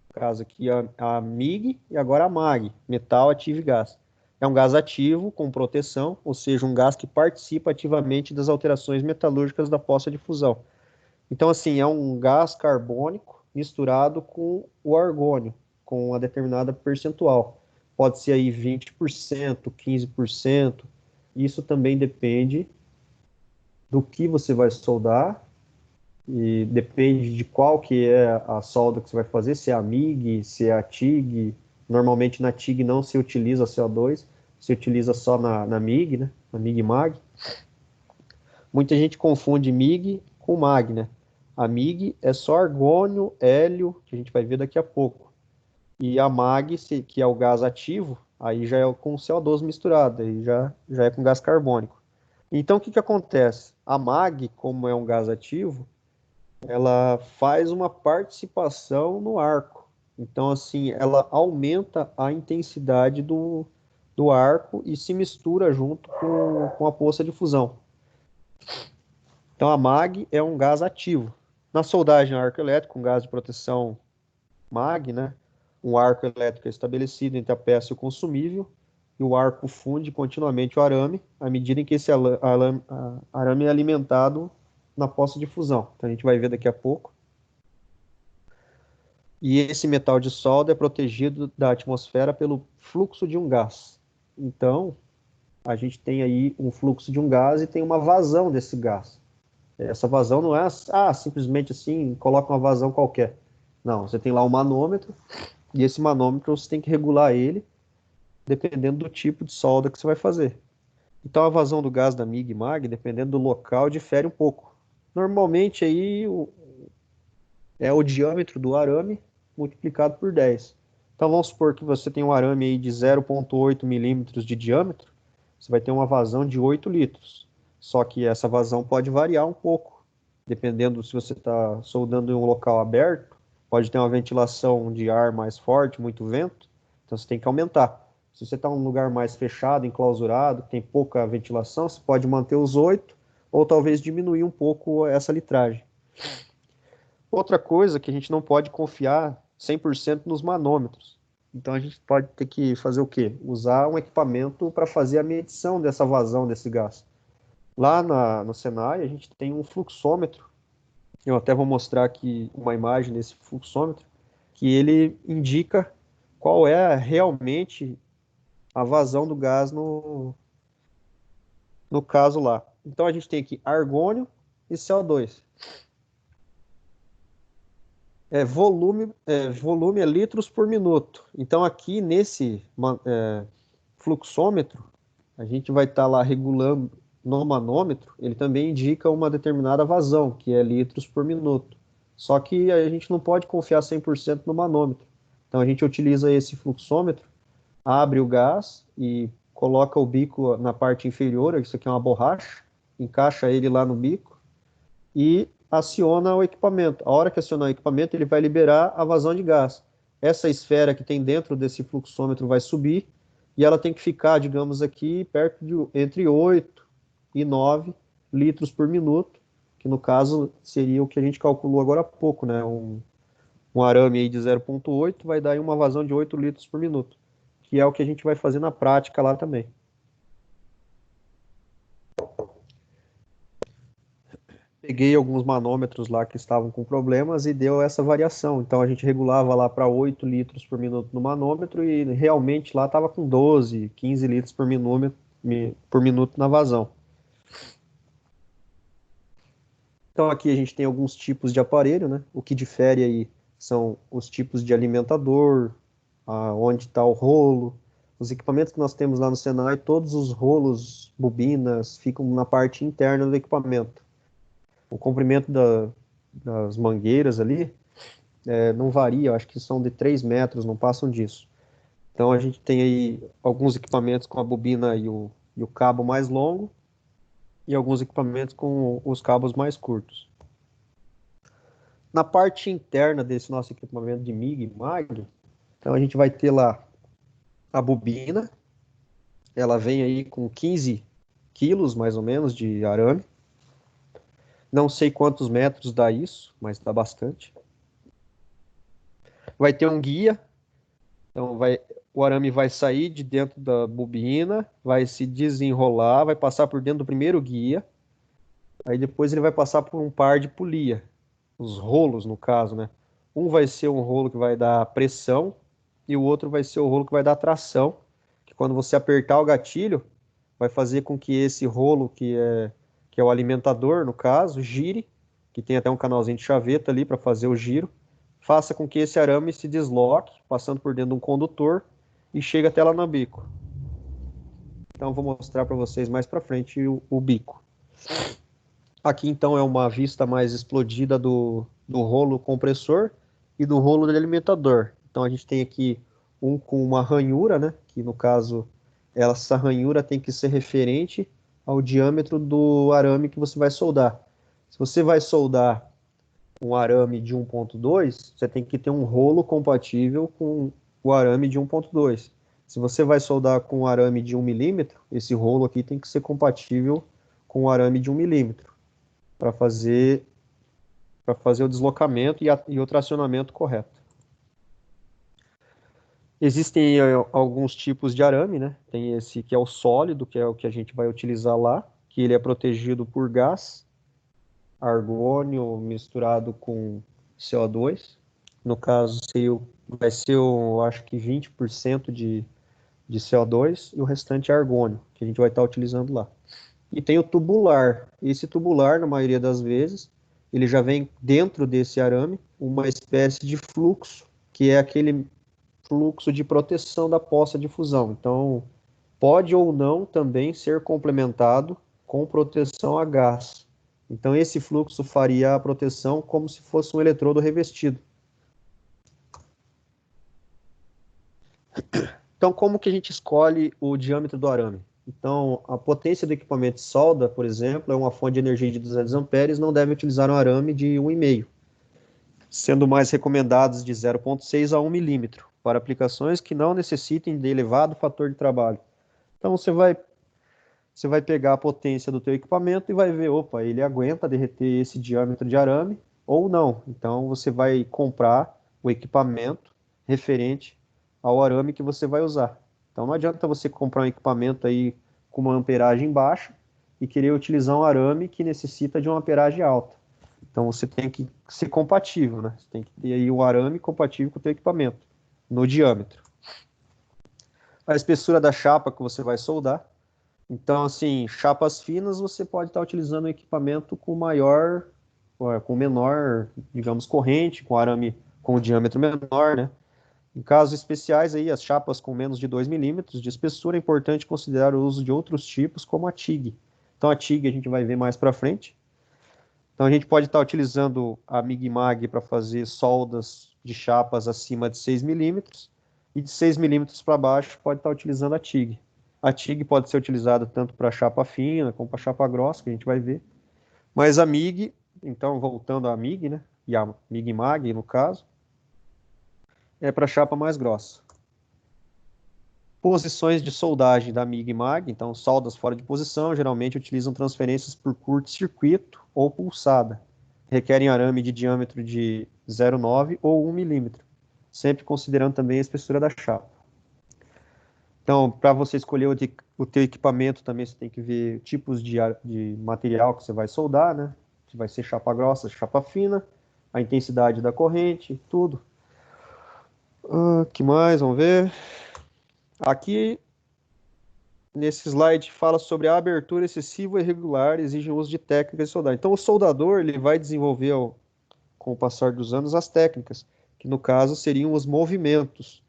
No caso aqui a MIG e agora a MAG, metal ativo e gás. É um gás ativo com proteção, ou seja, um gás que participa ativamente das alterações metalúrgicas da poça de fusão. Então, assim, é um gás carbônico misturado com o argônio, com uma determinada percentual. Pode ser aí 20%, 15%. Isso também depende do que você vai soldar e depende de qual que é a solda que você vai fazer, se é a MIG, se é a TIG. Normalmente na TIG não se utiliza CO2, se utiliza só na MIG, né? Na MIG-MAG. Muita gente confunde MIG com MAG, né? A MIG é só argônio, hélio, que a gente vai ver daqui a pouco. E a MAG, que é o gás ativo, aí já é com CO2 misturado, aí já é com gás carbônico. Então, o que acontece? A MAG, como é um gás ativo, ela faz uma participação no arco. Então, assim, ela aumenta a intensidade do arco e se mistura junto com a poça de fusão. Então, a MAG é um gás ativo. Na soldagem a arco elétrico, um gás de proteção MAG, né? Um arco elétrico é estabelecido entre a peça e o consumível, e o arco funde continuamente o arame, à medida em que esse arame é alimentado na poça de fusão. Então, a gente vai ver daqui a pouco. E esse metal de solda é protegido da atmosfera pelo fluxo de um gás. Então, a gente tem aí um fluxo de um gás e tem uma vazão desse gás. Essa vazão não é simplesmente assim, coloca uma vazão qualquer. Não, você tem lá um manômetro e esse manômetro você tem que regular ele dependendo do tipo de solda que você vai fazer. Então a vazão do gás da MIG e MAG, dependendo do local, difere um pouco. Normalmente aí é o diâmetro do arame multiplicado por 10. Então vamos supor que você tem um arame aí de 0,8 milímetros de diâmetro, você vai ter uma vazão de 8 litros. Só que essa vazão pode variar um pouco, dependendo se você está soldando em um local aberto, pode ter uma ventilação de ar mais forte, muito vento, então você tem que aumentar. Se você está em um lugar mais fechado, enclausurado, tem pouca ventilação, você pode manter os 8 ou talvez diminuir um pouco essa litragem. Outra coisa que a gente não pode confiar 100% nos manômetros. Então a gente pode ter que fazer o quê? Usar um equipamento para fazer a medição dessa vazão desse gás. Lá no Senai a gente tem um fluxômetro. Eu até vou mostrar aqui uma imagem desse fluxômetro, que ele indica qual é realmente a vazão do gás no caso lá. Então a gente tem aqui argônio e CO2. Volume é litros por minuto. Então, aqui nesse fluxômetro, a gente vai estar lá regulando no manômetro, ele também indica uma determinada vazão, que é litros por minuto. Só que a gente não pode confiar 100% no manômetro. Então a gente utiliza esse fluxômetro, abre o gás e coloca o bico na parte inferior, isso aqui é uma borracha, encaixa ele lá no bico e aciona o equipamento. A hora que acionar o equipamento, ele vai liberar a vazão de gás. Essa esfera que tem dentro desse fluxômetro vai subir e ela tem que ficar, digamos aqui, perto de entre 8 e 9 litros por minuto, que no caso seria o que a gente calculou agora há pouco, né? Um arame aí de 0,8 vai dar aí uma vazão de 8 litros por minuto, que é o que a gente vai fazer na prática lá também. Peguei alguns manômetros lá que estavam com problemas e deu essa variação. Então a gente regulava lá para 8 litros por minuto no manômetro e realmente lá estava com 12, 15 litros por minuto na vazão. Então aqui a gente tem alguns tipos de aparelho, né? O que difere aí são os tipos de alimentador, onde está o rolo. Os equipamentos que nós temos lá no Senai, todos os rolos, bobinas, ficam na parte interna do equipamento. O comprimento das mangueiras ali não varia, eu acho que são de 3 metros, não passam disso. Então a gente tem aí alguns equipamentos com a bobina e o cabo mais longo e alguns equipamentos com os cabos mais curtos. Na parte interna desse nosso equipamento de MIG e MAG, então a gente vai ter lá a bobina, ela vem aí com 15 quilos mais ou menos de arame. Não sei quantos metros dá isso, mas dá bastante. Vai ter um guia, então o arame vai sair de dentro da bobina, vai se desenrolar, vai passar por dentro do primeiro guia, aí depois ele vai passar por um par de polia, os rolos no caso, né? Um vai ser um rolo que vai dar pressão e o outro vai ser o rolo que vai dar tração, que quando você apertar o gatilho, vai fazer com que esse rolo, que é o alimentador, no caso, gire, que tem até um canalzinho de chaveta ali para fazer o giro, faça com que esse arame se desloque, passando por dentro de um condutor, e chegue até lá no bico. Então, vou mostrar para vocês mais para frente o bico. Aqui, então, é uma vista mais explodida do rolo compressor e do rolo de alimentador. Então, a gente tem aqui um com uma ranhura, né? Que, no caso, essa ranhura tem que ser referente ao diâmetro do arame que você vai soldar. Se você vai soldar um arame de 1.2, você tem que ter um rolo compatível com o arame de 1.2. Se você vai soldar com um arame de 1 milímetro, esse rolo aqui tem que ser compatível com o arame de 1 milímetro para fazer o deslocamento e o tracionamento correto. Existem alguns tipos de arame, né? Tem esse que é o sólido, que é o que a gente vai utilizar lá, que ele é protegido por gás, argônio misturado com CO2. No caso, vai ser, eu acho que 20% de CO2 e o restante é argônio, que a gente vai estar utilizando lá. E tem o tubular. Esse tubular, na maioria das vezes, ele já vem dentro desse arame uma espécie de fluxo, que é aquele fluxo de proteção da poça de fusão. Então, pode ou não também ser complementado com proteção a gás. Então, esse fluxo faria a proteção como se fosse um eletrodo revestido. Então, como que a gente escolhe o diâmetro do arame? Então, a potência do equipamento de solda, por exemplo, é uma fonte de energia de 200 amperes, não deve utilizar um arame de 1,5, sendo mais recomendados de 0,6 a 1 milímetro, para aplicações que não necessitem de elevado fator de trabalho. Então, você vai pegar a potência do teu equipamento e vai ver, opa, ele aguenta derreter esse diâmetro de arame ou não. Então, você vai comprar o equipamento referente ao arame que você vai usar. Então, não adianta você comprar um equipamento aí com uma amperagem baixa e querer utilizar um arame que necessita de uma amperagem alta. Então, você tem que ser compatível, né? Você tem que ter aí o arame compatível com o teu equipamento, no diâmetro. A espessura da chapa que você vai soldar. Então, assim, chapas finas você pode estar utilizando um equipamento com menor, digamos, corrente, com arame com diâmetro menor, né? Em casos especiais, aí, as chapas com menos de 2 milímetros de espessura, é importante considerar o uso de outros tipos, como a TIG. Então a TIG a gente vai ver mais para frente. Então a gente pode estar utilizando a MIG-MAG para fazer soldas de chapas acima de 6 milímetros, e de 6 milímetros para baixo pode estar utilizando a TIG. A TIG pode ser utilizada tanto para chapa fina como para chapa grossa, que a gente vai ver. Mas a MIG, então voltando à MIG, né, e a MIG-MAG no caso, é para chapa mais grossa. Posições de soldagem da MIG-MAG, então soldas fora de posição, geralmente utilizam transferências por curto-circuito ou pulsada. Requerem arame de diâmetro de 0,9 ou 1 milímetro, sempre considerando também a espessura da chapa. Então, para você escolher o teu equipamento, também você tem que ver tipos de material que você vai soldar, né? Se vai ser chapa grossa, chapa fina, a intensidade da corrente, tudo. Que mais? Vamos ver. Aqui, nesse slide, fala sobre a abertura excessiva e irregular, exige o uso de técnicas de soldar. Então, o soldador ele vai desenvolver, com o passar dos anos, as técnicas, que no caso seriam os movimentos.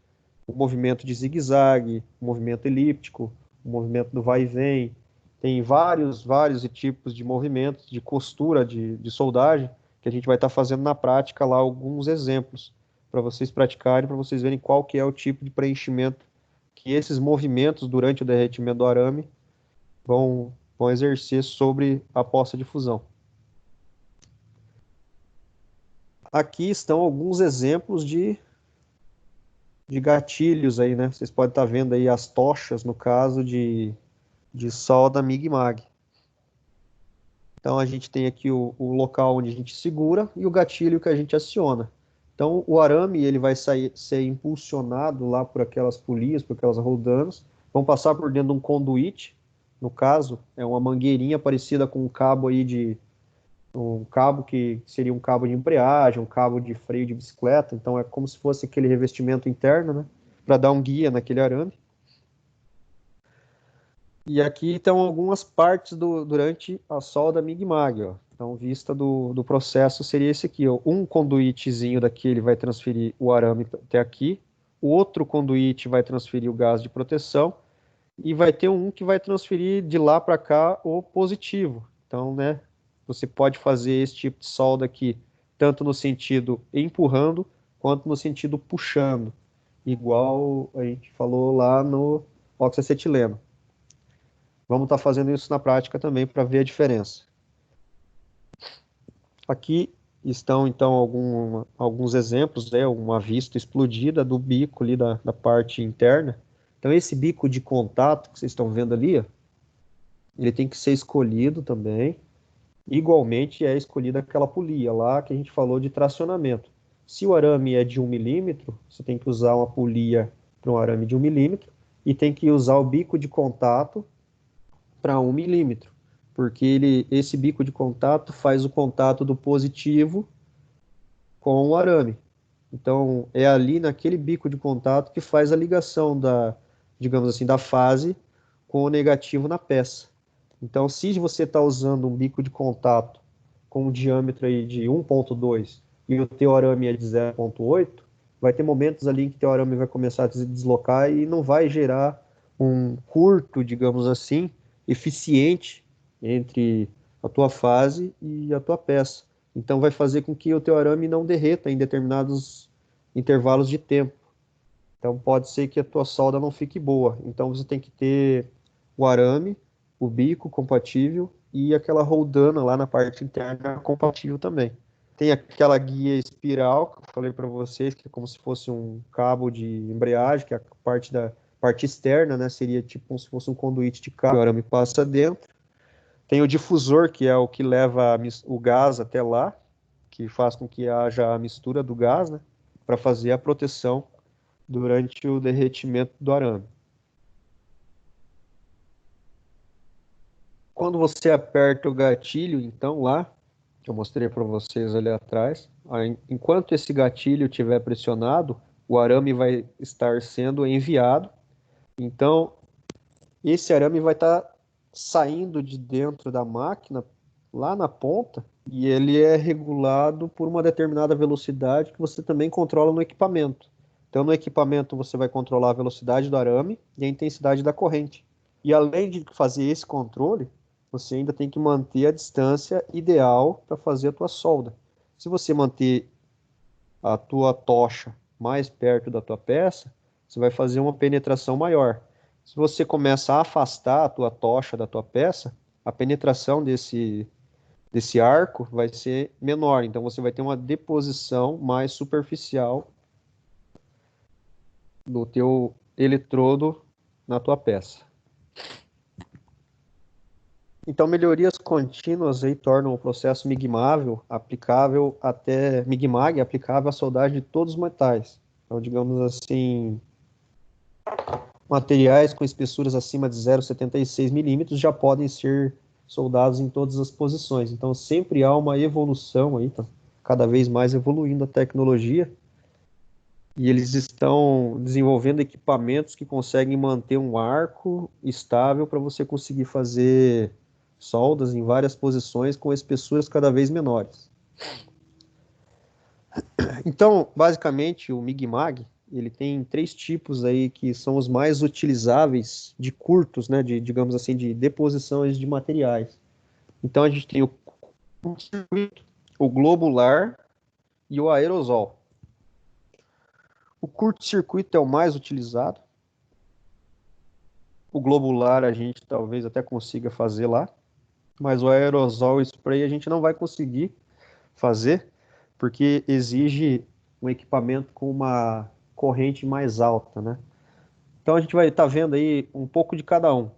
O movimento de zigue-zague, o movimento elíptico, o movimento do vai e vem. Tem vários tipos de movimentos, de costura, de soldagem, que a gente vai estar fazendo na prática lá alguns exemplos, para vocês praticarem, para vocês verem qual que é o tipo de preenchimento que esses movimentos durante o derretimento do arame vão exercer sobre a poça de fusão. Aqui estão alguns exemplos de gatilhos aí, né? Vocês podem estar vendo aí as tochas, no caso de solda MIG-MAG. Então a gente tem aqui o local onde a gente segura e o gatilho que a gente aciona. Então o arame ele vai ser impulsionado lá por aquelas polias, por aquelas roldanas, vão passar por dentro de um conduíte, no caso é uma mangueirinha parecida com um cabo aí um cabo que seria um cabo de embreagem, um cabo de freio de bicicleta, então é como se fosse aquele revestimento interno, né, para dar um guia naquele arame. E aqui estão algumas partes durante a solda MIG-MAG, ó. Então, vista do processo seria esse aqui, ó. Um conduítezinho daqui, ele vai transferir o arame até aqui, o outro conduíte vai transferir o gás de proteção, e vai ter um que vai transferir de lá para cá o positivo. Então, né, você pode fazer esse tipo de solda aqui, tanto no sentido empurrando, quanto no sentido puxando, igual a gente falou lá no oxacetileno. Vamos estar fazendo isso na prática também para ver a diferença. Aqui estão, então, alguns exemplos, né, uma vista explodida do bico ali da parte interna. Então, esse bico de contato que vocês estão vendo ali, ó, ele tem que ser escolhido também. Igualmente é escolhida aquela polia lá que a gente falou de tracionamento. Se o arame é de 1 milímetro, você tem que usar uma polia para um arame de 1 milímetro e tem que usar o bico de contato para 1 milímetro, porque esse bico de contato faz o contato do positivo com o arame. Então, é ali naquele bico de contato que faz a ligação digamos assim, da fase com o negativo na peça. Então, se você está usando um bico de contato com um diâmetro aí de 1,2 e o teu arame é de 0,8, vai ter momentos ali em que o teu arame vai começar a se deslocar e não vai gerar um curto, digamos assim, eficiente entre a tua fase e a tua peça. Então vai fazer com que o teu arame não derreta em determinados intervalos de tempo. Então pode ser que a tua solda não fique boa. Então você tem que ter o arame, o bico compatível e aquela roldana lá na parte interna compatível também. Tem aquela guia espiral que eu falei para vocês, que é como se fosse um cabo de embreagem, que é a parte externa, né? Seria tipo como se fosse um conduíte de carro, o arame passa dentro. Tem o difusor, que é o que leva o gás até lá, que faz com que haja a mistura do gás, né? Para fazer a proteção durante o derretimento do arame. Quando você aperta o gatilho, então lá, que eu mostrei para vocês ali atrás, enquanto esse gatilho estiver pressionado, o arame vai estar sendo enviado. Então, esse arame vai estar saindo de dentro da máquina, lá na ponta, e ele é regulado por uma determinada velocidade que você também controla no equipamento. Então, no equipamento, você vai controlar a velocidade do arame e a intensidade da corrente. E além de fazer esse controle, você ainda tem que manter a distância ideal para fazer a tua solda. Se você manter a tua tocha mais perto da tua peça, você vai fazer uma penetração maior. Se você começa a afastar a tua tocha da tua peça, a penetração desse arco vai ser menor, então você vai ter uma deposição mais superficial do teu eletrodo na tua peça. Então, melhorias contínuas aí tornam o processo migmável aplicável até migmag aplicável à soldagem de todos os metais. Então, digamos assim, materiais com espessuras acima de 0,76 milímetros já podem ser soldados em todas as posições. Então, sempre há uma evolução aí, tá? Cada vez mais evoluindo a tecnologia. E eles estão desenvolvendo equipamentos que conseguem manter um arco estável para você conseguir fazer soldas em várias posições com espessuras cada vez menores. Então, basicamente, o MIG-MAG, ele tem 3 tipos aí que são os mais utilizáveis de curtos, né, digamos assim, de deposições de materiais. Então, a gente tem o curto-circuito, o globular e o aerosol. O curto-circuito é o mais utilizado. O globular a gente talvez até consiga fazer lá, mas o aerosol spray a gente não vai conseguir fazer, porque exige um equipamento com uma corrente mais alta, né? Então a gente vai estar vendo aí um pouco de cada um.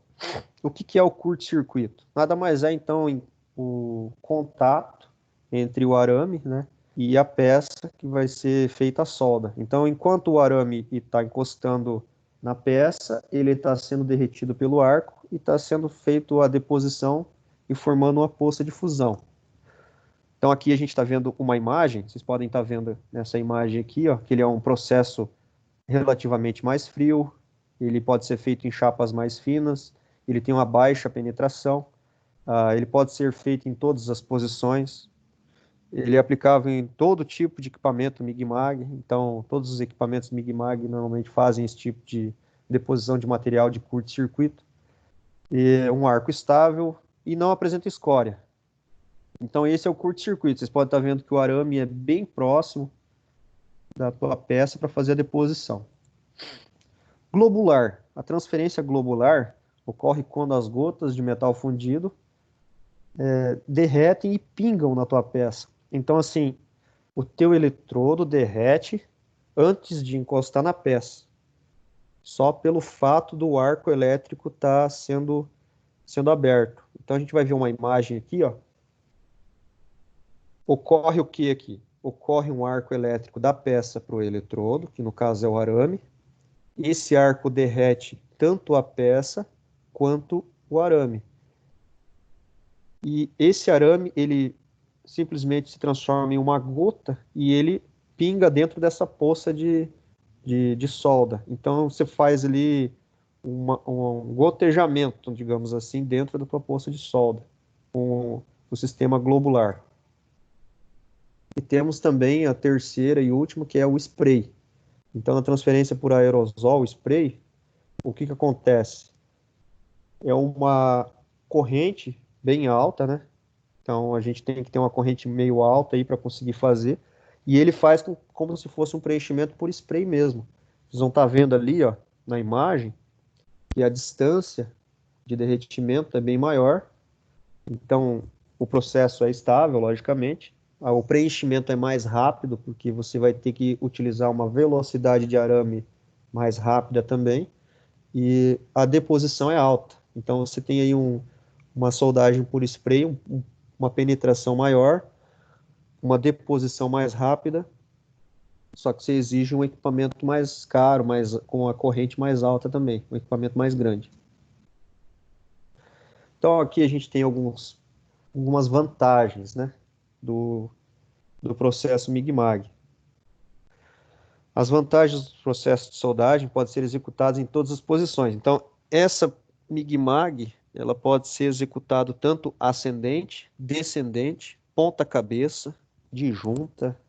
O que é o curto-circuito? Nada mais é então o contato entre o arame, né, e a peça que vai ser feita a solda. Então, enquanto o arame está encostando na peça, ele está sendo derretido pelo arco e está sendo feito a deposição e formando uma poça de fusão. Então aqui a gente está vendo uma imagem, vocês podem estar vendo nessa imagem aqui, ó, que ele é um processo relativamente mais frio, ele pode ser feito em chapas mais finas, ele tem uma baixa penetração, ele pode ser feito em todas as posições, ele é aplicável em todo tipo de equipamento MIG-MAG, então todos os equipamentos MIG-MAG normalmente fazem esse tipo de deposição de material de curto-circuito, um arco estável e não apresenta escória. Então esse é o curto-circuito. Vocês podem estar vendo que o arame é bem próximo da tua peça para fazer a deposição. Globular. A transferência globular ocorre quando as gotas de metal fundido derretem e pingam na tua peça. Então assim, o teu eletrodo derrete antes de encostar na peça. Só pelo fato do arco elétrico estar sendo aberto. Então a gente vai ver uma imagem aqui, ó. Ocorre o que aqui? Ocorre um arco elétrico da peça para o eletrodo, que no caso é o arame. Esse arco derrete tanto a peça quanto o arame. E esse arame, ele simplesmente se transforma em uma gota e ele pinga dentro dessa poça de solda. Então você faz ali um gotejamento, digamos assim, dentro da tua poça de solda, com o sistema globular. E temos também a terceira e última, que é o spray. Então, na transferência por aerosol, spray, o que acontece? É uma corrente bem alta, né? Então, a gente tem que ter uma corrente meio alta aí para conseguir fazer. E ele faz como se fosse um preenchimento por spray mesmo. Vocês vão estar vendo ali, ó, na imagem, que a distância de derretimento é bem maior. Então, o processo é estável, logicamente. O preenchimento é mais rápido, porque você vai ter que utilizar uma velocidade de arame mais rápida também, e a deposição é alta. Então, você tem aí uma soldagem por spray, uma penetração maior, uma deposição mais rápida, só que você exige um equipamento mais caro, com a corrente mais alta também, um equipamento mais grande. Então, aqui a gente tem algumas vantagens, né, do processo MIG-MAG. As vantagens do processo de soldagem podem ser executadas em todas as posições. Então, essa MIG-MAG, ela pode ser executada tanto ascendente, descendente, ponta-cabeça, de junta,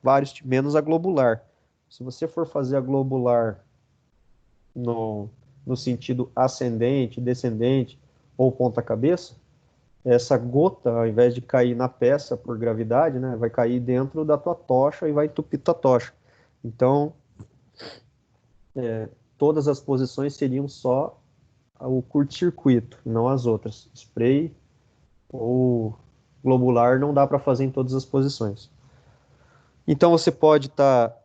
vários, menos a globular. Se você for fazer a globular no sentido ascendente, descendente ou ponta-cabeça, essa gota, ao invés de cair na peça por gravidade, né, vai cair dentro da tua tocha e vai entupir tua tocha. Então, todas as posições seriam só o curto-circuito, não as outras. Spray ou globular não dá para fazer em todas as posições. Então você pode estar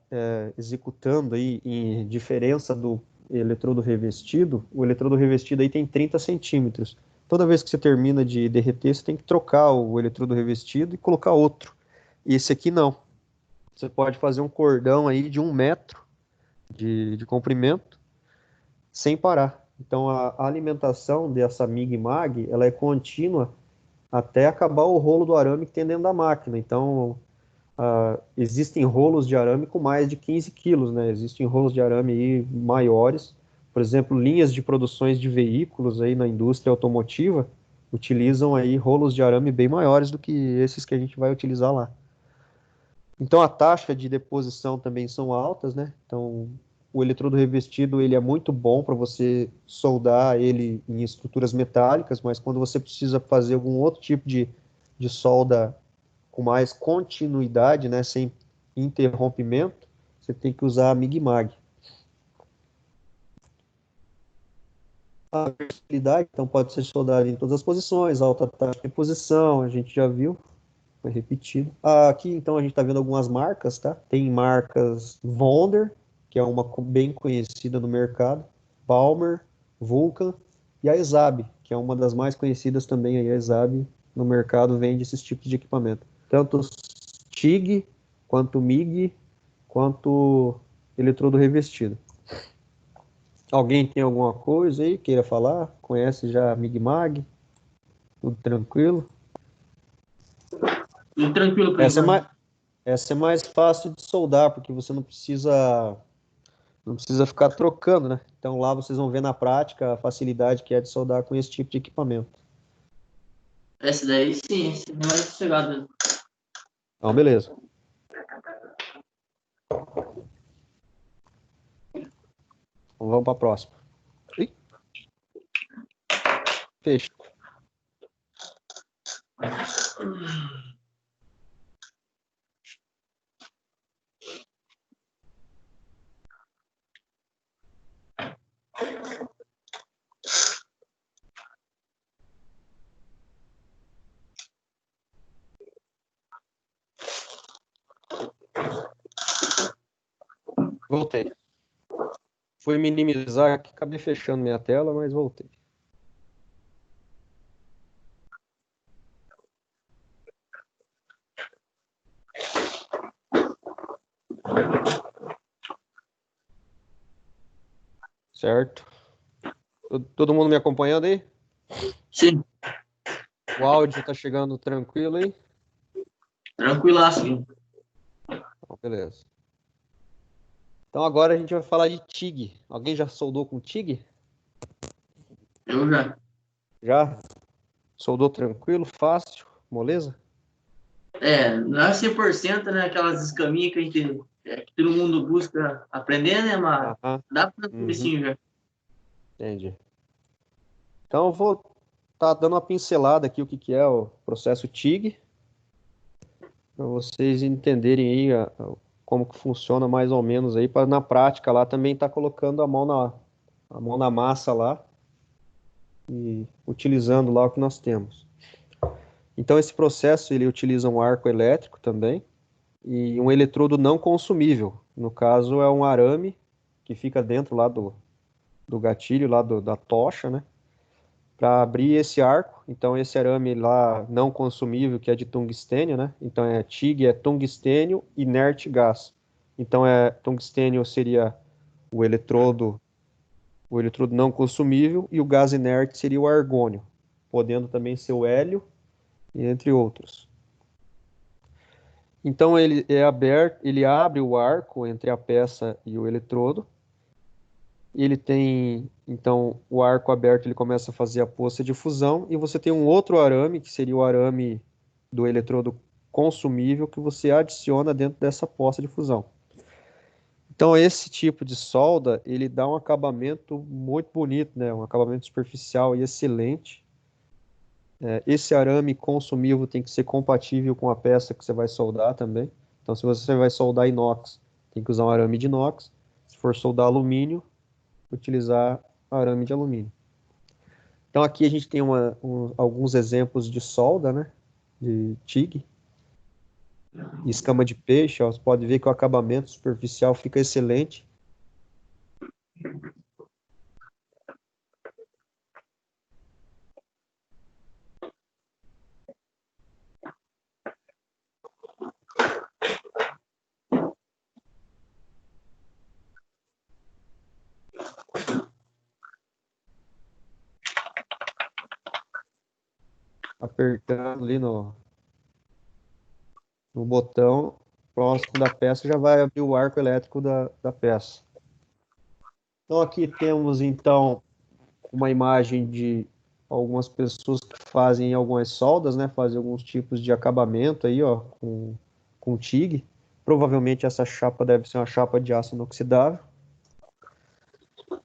executando aí em diferença do eletrodo revestido. O eletrodo revestido aí tem 30 centímetros. Toda vez que você termina de derreter, você tem que trocar o eletrodo revestido e colocar outro. Esse aqui não. Você pode fazer um cordão aí de 1 metro de comprimento sem parar. Então a alimentação dessa MIG-MAG ela é contínua até acabar o rolo do arame que tem dentro da máquina. Então existem rolos de arame com mais de 15 quilos, né? Existem rolos de arame aí maiores. Por exemplo, linhas de produções de veículos aí na indústria automotiva utilizam aí rolos de arame bem maiores do que esses que a gente vai utilizar lá. Então a taxa de deposição também são altas, né? Então o eletrodo revestido ele é muito bom para você soldar ele em estruturas metálicas, mas quando você precisa fazer algum outro tipo de solda com mais continuidade, né, sem interrompimento, você tem que usar a MIG-MAG. A versatilidade, então, pode ser soldada em todas as posições, alta taxa de posição, a gente já viu, foi repetido. Aqui, então, a gente está vendo algumas marcas, tá? Tem marcas Wonder, que é uma bem conhecida no mercado, Balmer, Vulcan e a ESAB, que é uma das mais conhecidas também, aí, a ESAB no mercado vende esses tipos de equipamento. Tanto TIG, quanto MIG, quanto eletrodo revestido. Alguém tem alguma coisa aí, queira falar? Conhece já a MIG-MAG? Tudo tranquilo? Tudo tranquilo por Essa é enquanto. mais, essa é mais fácil de soldar, porque você não precisa ficar trocando, né? Então lá vocês vão ver na prática a facilidade que é de soldar com esse tipo de equipamento. Essa daí sim, essa é mais sossegada. Então, beleza. Então, vamos para a próxima. Ih, fecha. Voltei. Fui minimizar aqui, acabei fechando minha tela, mas voltei. Certo? Todo mundo me acompanhando aí? Sim, O áudio tá chegando tranquilo aí? tranquilaço. Então, beleza. Então agora a gente vai falar de TIG. Alguém já soldou com TIG? Eu já. Já? Soldou tranquilo, fácil, moleza? Não é 100%, né? Aquelas escaminhas que a gente, que todo mundo busca aprender, né? Mas Aham. dá pra tudo Uhum. sim já. Entendi. Então eu vou estar dando uma pincelada aqui o que é o processo TIG, para vocês entenderem aí como que funciona mais ou menos aí, para na prática lá também estar colocando a mão na massa lá e utilizando lá o que nós temos. Então esse processo ele utiliza um arco elétrico também e um eletrodo não consumível. No caso é um arame que fica dentro lá do gatilho, lá da tocha, né? Para abrir esse arco, então esse arame lá não consumível, que é de tungstênio, né? Então TIG é tungstênio inerte gás. Então tungstênio seria o eletrodo, o eletrodo não consumível e o gás inerte seria o argônio, podendo também ser o hélio, entre outros. Então ele é aberto, ele abre o arco entre a peça e o eletrodo. Ele tem, então, o arco aberto, ele começa a fazer a poça de fusão e você tem um outro arame, que seria o arame do eletrodo consumível, que você adiciona dentro dessa poça de fusão. Então, esse tipo de solda, ele dá um acabamento muito bonito, né? Um acabamento superficial e excelente. Esse arame consumível tem que ser compatível com a peça que você vai soldar também. Então, se você vai soldar inox, tem que usar um arame de inox. Se for soldar alumínio, utilizar arame de alumínio. Então, aqui a gente tem alguns exemplos de solda, né? De TIG. Escama de peixe, ó, você pode ver que o acabamento superficial fica excelente. Apertando ali no botão próximo da peça, já vai abrir o arco elétrico da peça. Então aqui temos então uma imagem de algumas pessoas que fazem algumas soldas, né? Fazem alguns tipos de acabamento aí, ó, com TIG. Provavelmente essa chapa deve ser uma chapa de aço inoxidável. O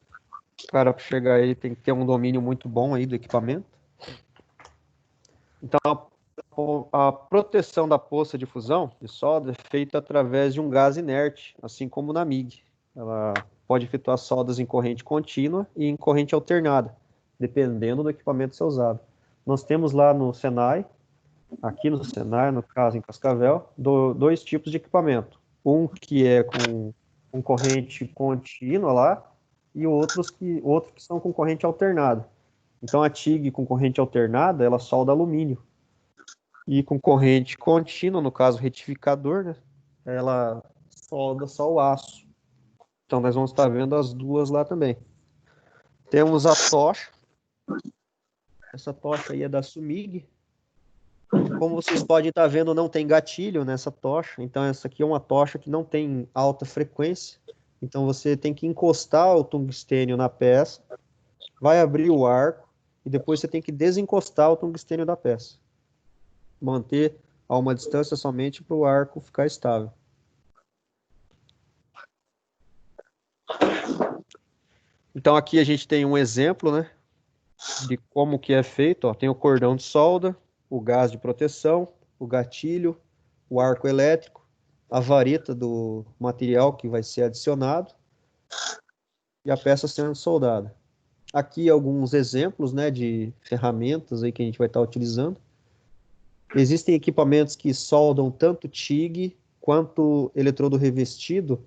cara para chegar aí tem que ter um domínio muito bom aí do equipamento. Então a proteção da poça de fusão de solda é feita através de um gás inerte, assim como na MIG. Ela pode efetuar soldas em corrente contínua e em corrente alternada, dependendo do equipamento a ser usado. Nós temos lá no Senai, aqui no Senai, no caso em Cascavel, dois tipos de equipamento. Um que é com corrente contínua lá, e outro que são com corrente alternada. Então a TIG com corrente alternada, ela solda alumínio. E com corrente contínua, no caso retificador, né? Ela solda só o aço. Então nós vamos estar vendo as duas lá também. Temos a tocha. Essa tocha aí é da Sumig. Como vocês podem estar vendo, não tem gatilho nessa tocha. Então essa aqui é uma tocha que não tem alta frequência. Então você tem que encostar o tungstênio na peça, vai abrir o arco e depois você tem que desencostar o tungstênio da peça. Manter a uma distância somente para o arco ficar estável. Então aqui a gente tem um exemplo, né, de como que é feito. Ó, tem o cordão de solda, o gás de proteção, o gatilho, o arco elétrico, a vareta do material que vai ser adicionado e a peça sendo soldada. Aqui alguns exemplos, né, de ferramentas aí que a gente vai estar utilizando. Existem equipamentos que soldam tanto TIG quanto eletrodo revestido.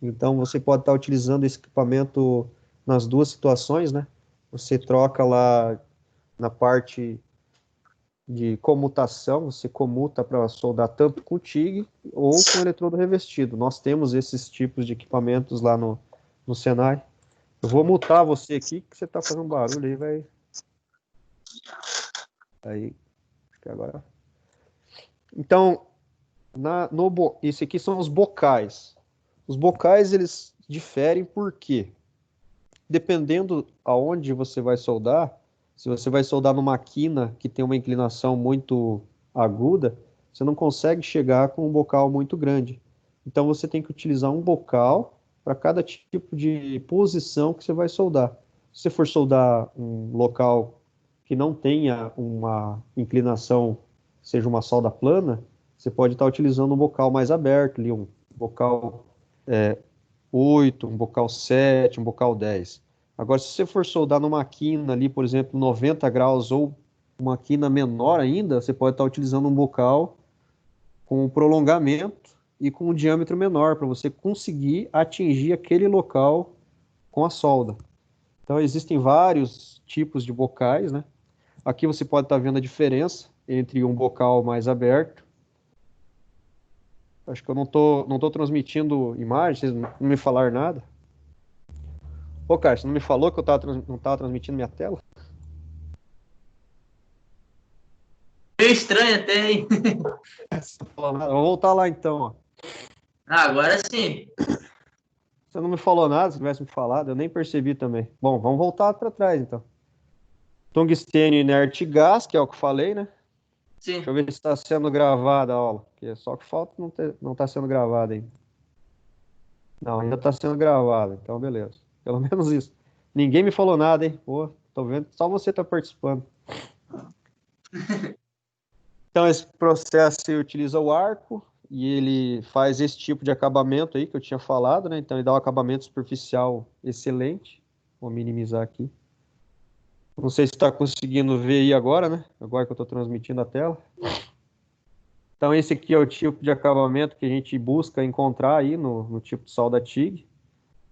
Então você pode estar utilizando esse equipamento nas duas situações, né? Você troca lá na parte de comutação, você comuta para soldar tanto com TIG ou com eletrodo revestido. Nós temos esses tipos de equipamentos lá no Senai. Eu vou mutar você aqui, que você está fazendo barulho aí, vai. Aí, acho que agora. Então, esse aqui são os bocais. Os bocais, eles diferem por quê? Dependendo aonde você vai soldar, se você vai soldar numa quina que tem uma inclinação muito aguda, você não consegue chegar com um bocal muito grande. Então você tem que utilizar um bocal para cada tipo de posição que você vai soldar. Se você for soldar um local que não tenha uma inclinação, seja uma solda plana, você pode estar utilizando um bocal mais aberto, ali, um bocal 8, um bocal 7, um bocal 10. Agora, se você for soldar numa quina ali, por exemplo, 90 graus ou uma quina menor ainda, você pode estar utilizando um bocal com um prolongamento e com um diâmetro menor, para você conseguir atingir aquele local com a solda. Então, existem vários tipos de bocais, né? Aqui você pode estar vendo a diferença entre um bocal mais aberto. Acho que eu não tô transmitindo imagem, vocês não me falaram nada. Ô, cara, você não me falou que eu não estava transmitindo minha tela? Meio estranho até, hein? Vou voltar lá então, ó. Ah, agora sim. Você não me falou nada, se tivesse me falado, eu nem percebi também. Bom, vamos voltar para trás então. Tungstênio inerte gás, que é o que eu falei, né? Deixa Sim. eu ver se está sendo gravada a aula, porque é só que falta não está sendo gravada ainda. Não, ainda está sendo gravada, então beleza. Pelo menos isso. Ninguém me falou nada, hein? Pô, tô vendo, só você está participando. Então, esse processo você utiliza o arco e ele faz esse tipo de acabamento aí que eu tinha falado, né? Então, ele dá um acabamento superficial excelente. Vou minimizar aqui. Não sei se está conseguindo ver aí agora, né? Agora que eu estou transmitindo a tela. Então, esse aqui é o tipo de acabamento que a gente busca encontrar aí no tipo de solda TIG.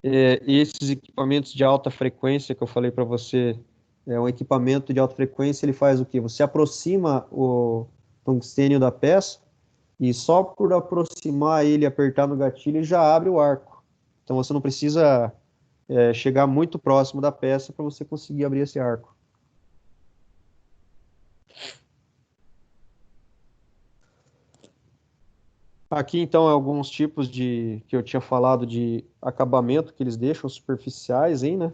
Esses equipamentos de alta frequência que eu falei para você, um equipamento de alta frequência, ele faz o quê? Você aproxima o tungstênio da peça e só por aproximar ele e apertar no gatilho, ele já abre o arco. Então você não precisa chegar muito próximo da peça para você conseguir abrir esse arco. Aqui então alguns tipos de que eu tinha falado de acabamento que eles deixam superficiais aí, né?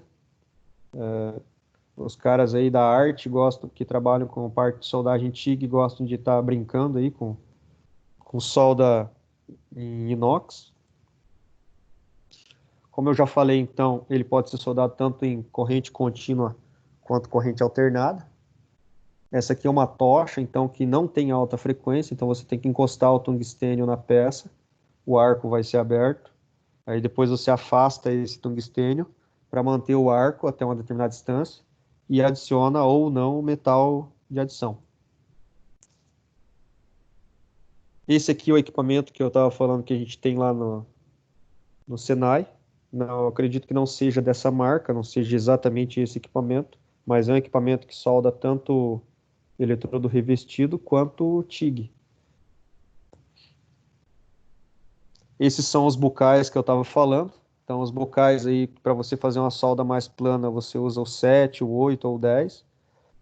Os caras aí da arte gostam, que trabalham com parte de soldagem TIG, gostam de estar brincando aí com solda em inox. Como eu já falei, então, ele pode ser soldado tanto em corrente contínua quanto corrente alternada. Essa aqui é uma tocha, então, que não tem alta frequência, então você tem que encostar o tungstênio na peça, o arco vai ser aberto, aí depois você afasta esse tungstênio para manter o arco até uma determinada distância e adiciona ou não o metal de adição. Esse aqui é o equipamento que eu estava falando que a gente tem lá no Senai. Não, eu acredito que não seja dessa marca, não seja exatamente esse equipamento, mas é um equipamento que solda tanto eletrodo revestido quanto TIG. Esses são os bocais que eu estava falando. Então, os bocais aí, para você fazer uma solda mais plana, você usa o 7, o 8 ou o 10.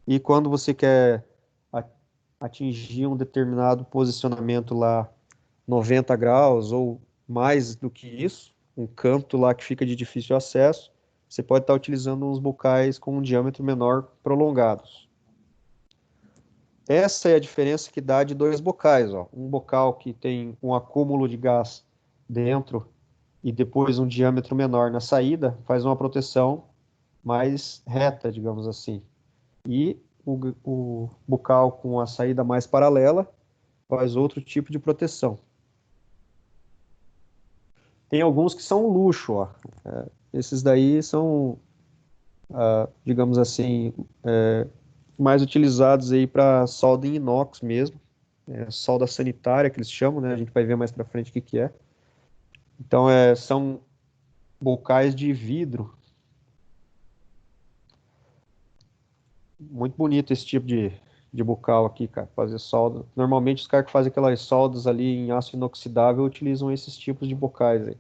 E quando você quer atingir um determinado posicionamento lá, 90 graus ou mais do que isso, um canto lá que fica de difícil acesso, você pode estar utilizando uns bocais com um diâmetro menor prolongados. Essa é a diferença que dá de dois bocais, ó. Um bocal que tem um acúmulo de gás dentro e depois um diâmetro menor na saída, faz uma proteção mais reta, digamos assim. E o bocal com a saída mais paralela faz outro tipo de proteção. Tem alguns que são luxo, ó. Esses daí são, digamos assim, mais utilizados aí para solda em inox mesmo, solda sanitária que eles chamam, né? A gente vai ver mais para frente o que que é. Então, são bocais de vidro. Muito bonito esse tipo de bocal aqui, cara, fazer solda. Normalmente os caras que fazem aquelas soldas ali em aço inoxidável utilizam esses tipos de bocais aí.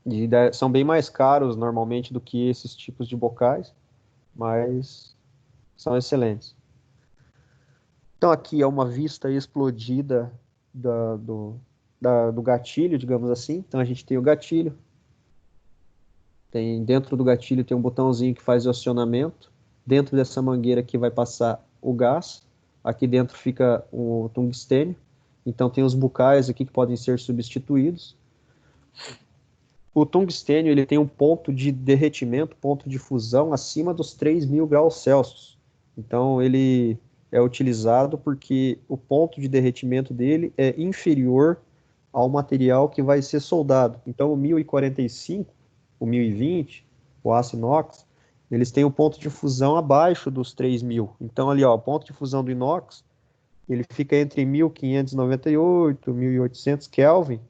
E são bem mais caros normalmente do que esses tipos de bocais, mas são excelentes. Então aqui é uma vista explodida do gatilho, digamos assim. Então a gente tem o gatilho, dentro do gatilho tem um botãozinho que faz o acionamento. Dentro dessa mangueira aqui vai passar o gás. Aqui dentro fica o tungstênio. Então tem os bocais aqui que podem ser substituídos. O tungstênio ele tem um ponto de derretimento, ponto de fusão acima dos 3.000 graus Celsius. Então ele é utilizado porque o ponto de derretimento dele é inferior ao material que vai ser soldado. Então o 1045, o 1020, o aço inox, eles têm um ponto de fusão abaixo dos 3.000. Então ali, ó, o ponto de fusão do inox, ele fica entre 1598 e 1800 Kelvin,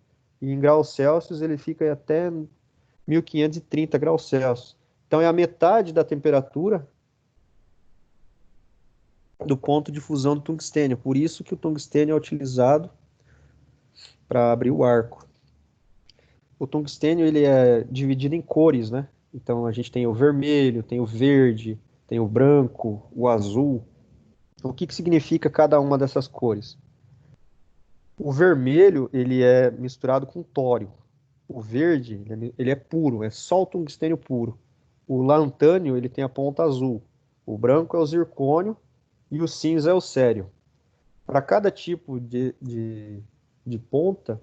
e em graus Celsius ele fica até 1530 graus Celsius. Então é a metade da temperatura do ponto de fusão do tungstênio. Por isso que o tungstênio é utilizado para abrir o arco. O tungstênio ele é dividido em cores, né? Então a gente tem o vermelho, tem o verde, tem o branco, o azul. O que que significa cada uma dessas cores? O vermelho ele é misturado com tório. O verde ele é puro, é só o tungstênio puro. O lantânio ele tem a ponta azul. O branco é o zircônio e o cinza é o cério. Para cada tipo de ponta,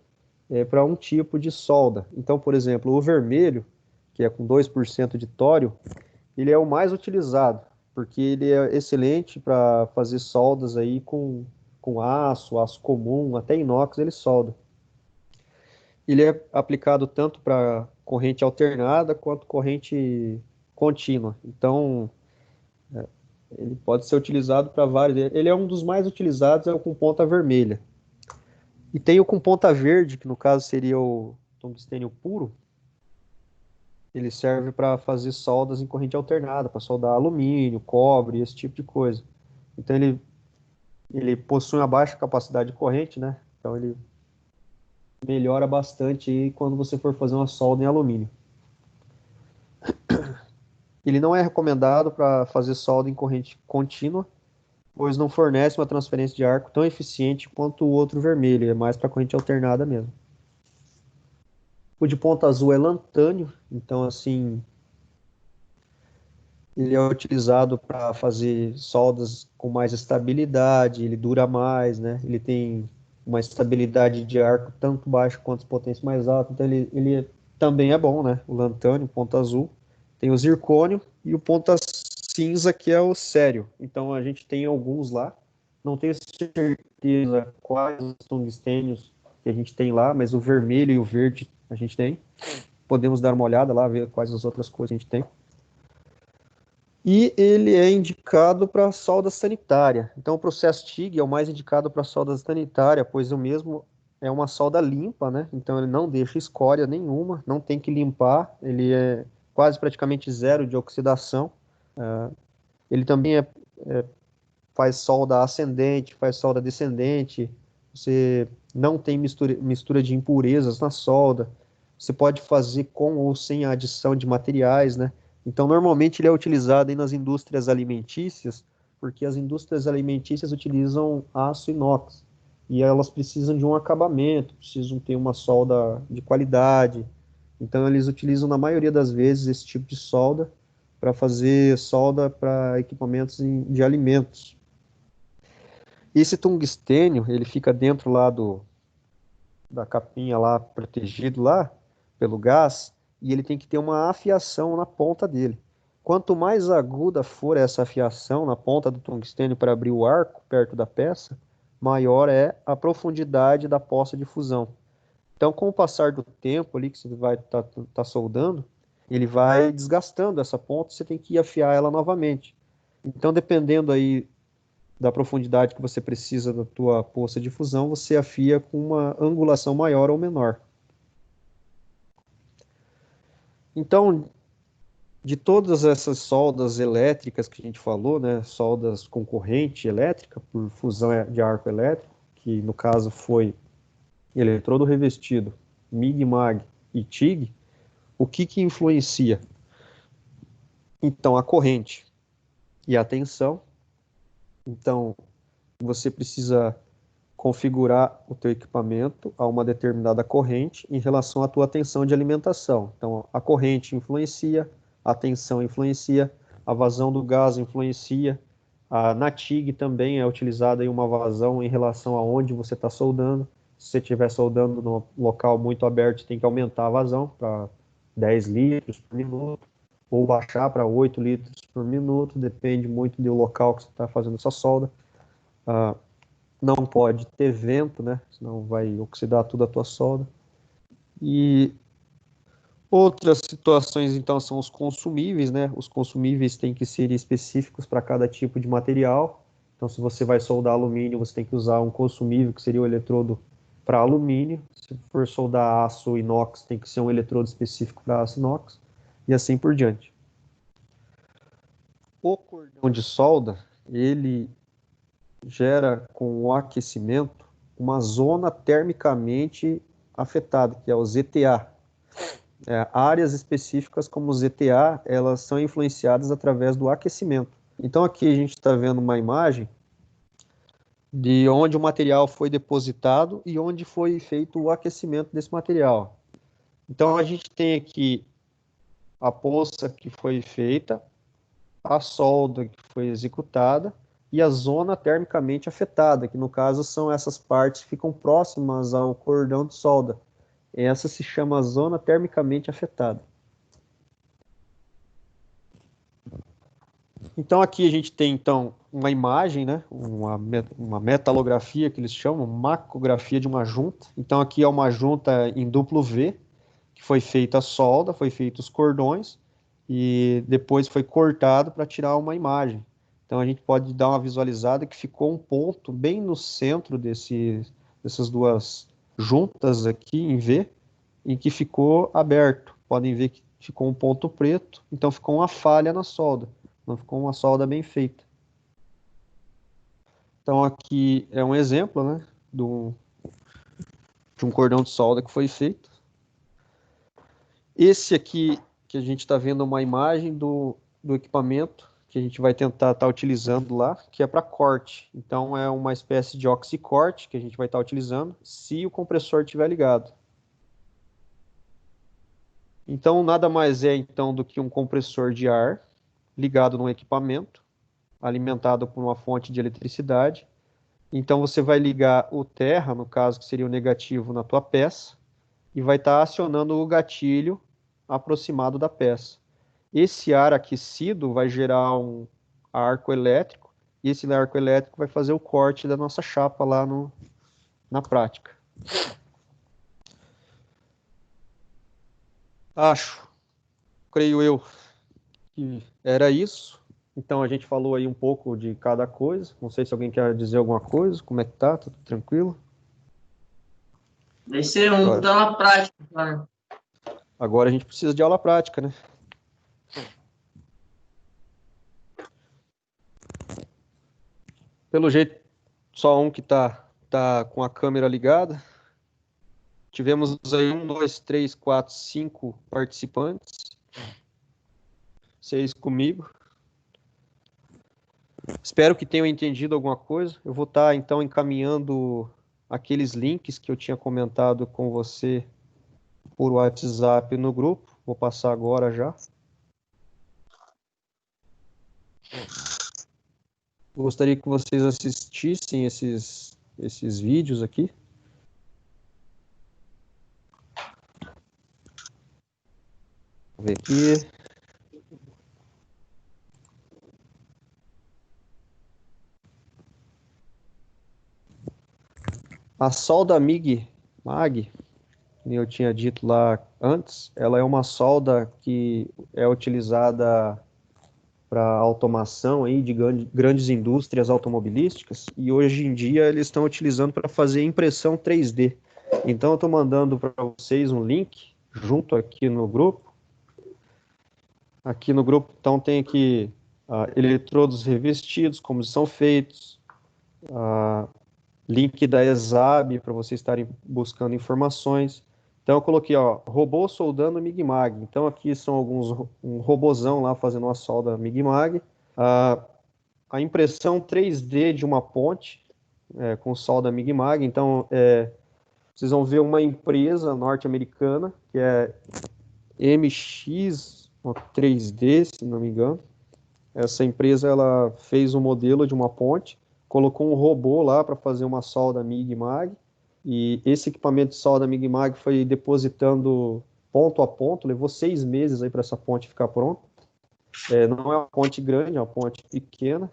é para um tipo de solda. Então, por exemplo, o vermelho, que é com 2% de tório, ele é o mais utilizado. porque ele é excelente para fazer soldas aí com aço comum, até inox ele solda. Ele é aplicado tanto para corrente alternada quanto corrente contínua. Então, ele pode ser utilizado para vários. Ele é um dos mais utilizados, é o com ponta vermelha. E tem o com ponta verde, que no caso seria o tungstênio puro. Ele serve para fazer soldas em corrente alternada, para soldar alumínio, cobre, esse tipo de coisa. Então ele possui uma baixa capacidade de corrente, né? Então ele melhora bastante aí quando você for fazer uma solda em alumínio. Ele não é recomendado para fazer solda em corrente contínua, pois não fornece uma transferência de arco tão eficiente quanto o outro vermelho, é mais para corrente alternada mesmo. O de ponta azul é lantânio, então assim, ele é utilizado para fazer soldas com mais estabilidade, ele dura mais, né? Ele tem uma estabilidade de arco tanto baixo quanto potência mais alta, então também é bom, né? O lantânio, ponta azul. Tem o zircônio e o ponta cinza, que é o sério. Então a gente tem alguns lá. Não tenho certeza quais os tungstênios que a gente tem lá, mas o vermelho e o verde a gente tem. Podemos dar uma olhada lá, ver quais as outras coisas a gente tem. E ele é indicado para solda sanitária. Então, o processo TIG é o mais indicado para solda sanitária, pois o mesmo é uma solda limpa, né? Então, ele não deixa escória nenhuma, não tem que limpar, ele é quase praticamente zero de oxidação. Ele também faz solda ascendente, faz solda descendente, você não tem mistura de impurezas na solda, você pode fazer com ou sem a adição de materiais, né? Então, normalmente ele é utilizado aí nas indústrias alimentícias, porque as indústrias alimentícias utilizam aço inox, e elas precisam de um acabamento, precisam ter uma solda de qualidade, então eles utilizam na maioria das vezes esse tipo de solda para fazer solda para equipamentos de alimentos. Esse tungstênio, ele fica dentro lá da capinha lá, protegido lá pelo gás, e ele tem que ter uma afiação na ponta dele. Quanto mais aguda for essa afiação na ponta do tungstênio para abrir o arco perto da peça, maior é a profundidade da poça de fusão. Então, com o passar do tempo ali que você vai tá soldando, ele vai desgastando essa ponta, você tem que afiar ela novamente. Então, dependendo aí da profundidade que você precisa da tua poça de fusão, você afia com uma angulação maior ou menor. Então, de todas essas soldas elétricas que a gente falou, né, soldas com corrente elétrica por fusão de arco elétrico, que no caso foi eletrodo revestido, MIG-MAG e TIG, o que influencia? Então, a corrente e a tensão. Então, você precisa configurar o teu equipamento a uma determinada corrente em relação à tua tensão de alimentação. Então, a corrente influencia, a tensão influencia, a vazão do gás influencia, na TIG também é utilizada uma vazão em relação a onde você está soldando. Se você estiver soldando num local muito aberto, tem que aumentar a vazão para 10 litros por minuto, ou baixar para 8 litros por minuto, depende muito do local que você está fazendo essa solda. Não pode ter vento, né? Senão vai oxidar toda a tua solda. E outras situações, então, são os consumíveis, né? Os consumíveis têm que ser específicos para cada tipo de material. Então, se você vai soldar alumínio, você tem que usar um consumível, que seria o eletrodo para alumínio. Se for soldar aço inox, tem que ser um eletrodo específico para aço inox. E assim por diante. O cordão de solda, ele gera com o aquecimento uma zona termicamente afetada, que é o ZTA. Áreas específicas como o ZTA, elas são influenciadas através do aquecimento. Então aqui a gente está vendo uma imagem de onde o material foi depositado e onde foi feito o aquecimento desse material. Então a gente tem aqui a poça que foi feita, a solda que foi executada e a zona termicamente afetada, que no caso são essas partes que ficam próximas ao cordão de solda. Essa se chama zona termicamente afetada. Então aqui a gente tem então uma imagem, né? Uma metalografia que eles chamam, macrografia de uma junta. Então aqui é uma junta em duplo V, que foi feita a solda, foi feitos os cordões e depois foi cortado para tirar uma imagem. Então a gente pode dar uma visualizada que ficou um ponto bem no centro dessas duas juntas aqui em V, em que ficou aberto. Podem ver que ficou um ponto preto, então ficou uma falha na solda, não ficou uma solda bem feita. Então aqui é um exemplo, né, de um cordão de solda que foi feito. Esse aqui que a gente está vendo uma imagem do equipamento que a gente vai tentar estar utilizando lá, que é para corte. Então é uma espécie de oxicorte que a gente vai estar utilizando se o compressor estiver ligado. Então nada mais é então do que um compressor de ar ligado num equipamento alimentado por uma fonte de eletricidade. Então você vai ligar o terra, no caso que seria o negativo, na tua peça e vai estar acionando o gatilho aproximado da peça. Esse ar aquecido vai gerar um arco elétrico e esse arco elétrico vai fazer o corte da nossa chapa lá na prática. Acho, creio eu, que era isso. Então a gente falou aí um pouco de cada coisa. Não sei se alguém quer dizer alguma coisa. Como é que tá? Tudo tranquilo? Vai ser um Agora, tá na prática, cara. agora a gente precisa de aula prática, né? Pelo jeito, só um que tá com a câmera ligada. Tivemos aí 1, 2, 3, 4, 5 participantes. 6 comigo. Espero que tenham entendido alguma coisa. Eu vou estar, então, encaminhando aqueles links que eu tinha comentado com você por WhatsApp no grupo. Vou passar agora já. Gostaria que vocês assistissem esses vídeos aqui. Vou ver aqui. A solda MIG-MAG, como eu tinha dito lá antes, ela é uma solda que é utilizada para automação aí de grandes indústrias automobilísticas e hoje em dia eles estão utilizando para fazer impressão 3D. Então eu estou mandando para vocês um link junto aqui no grupo. Aqui no grupo então tem aqui eletrodos revestidos, como são feitos, link da ESAB para vocês estarem buscando informações. Então eu coloquei, ó, robô soldando MIG-MAG. Então aqui são um robozão lá fazendo uma solda MIG-MAG. A impressão 3D de uma ponte com solda MIG-MAG. Então vocês vão ver uma empresa norte-americana que é MX 3D, se não me engano. Essa empresa ela fez um modelo de uma ponte, colocou um robô lá para fazer uma solda MIG-MAG, e esse equipamento de solda MIG-MAG foi depositando ponto a ponto, levou 6 meses aí para essa ponte ficar pronta. Não é uma ponte grande, é uma ponte pequena,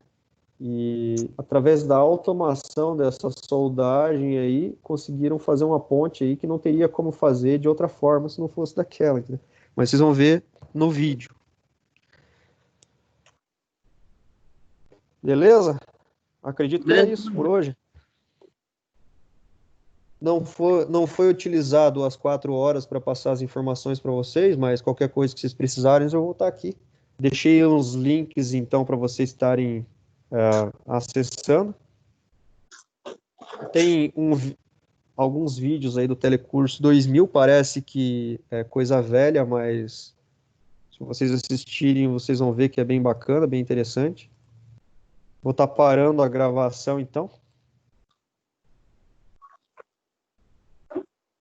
e através da automação dessa soldagem aí, conseguiram fazer uma ponte aí que não teria como fazer de outra forma se não fosse daquela, entendeu? Mas vocês vão ver no vídeo. Beleza? Acredito que era isso por hoje. Não foi utilizado as 4 horas para passar as informações para vocês, mas qualquer coisa que vocês precisarem, eu vou estar aqui. Deixei uns links, então, para vocês estarem acessando. Tem alguns vídeos aí do Telecurso 2000, parece que é coisa velha, mas se vocês assistirem, vocês vão ver que é bem bacana, bem interessante. Vou estar parando a gravação, então.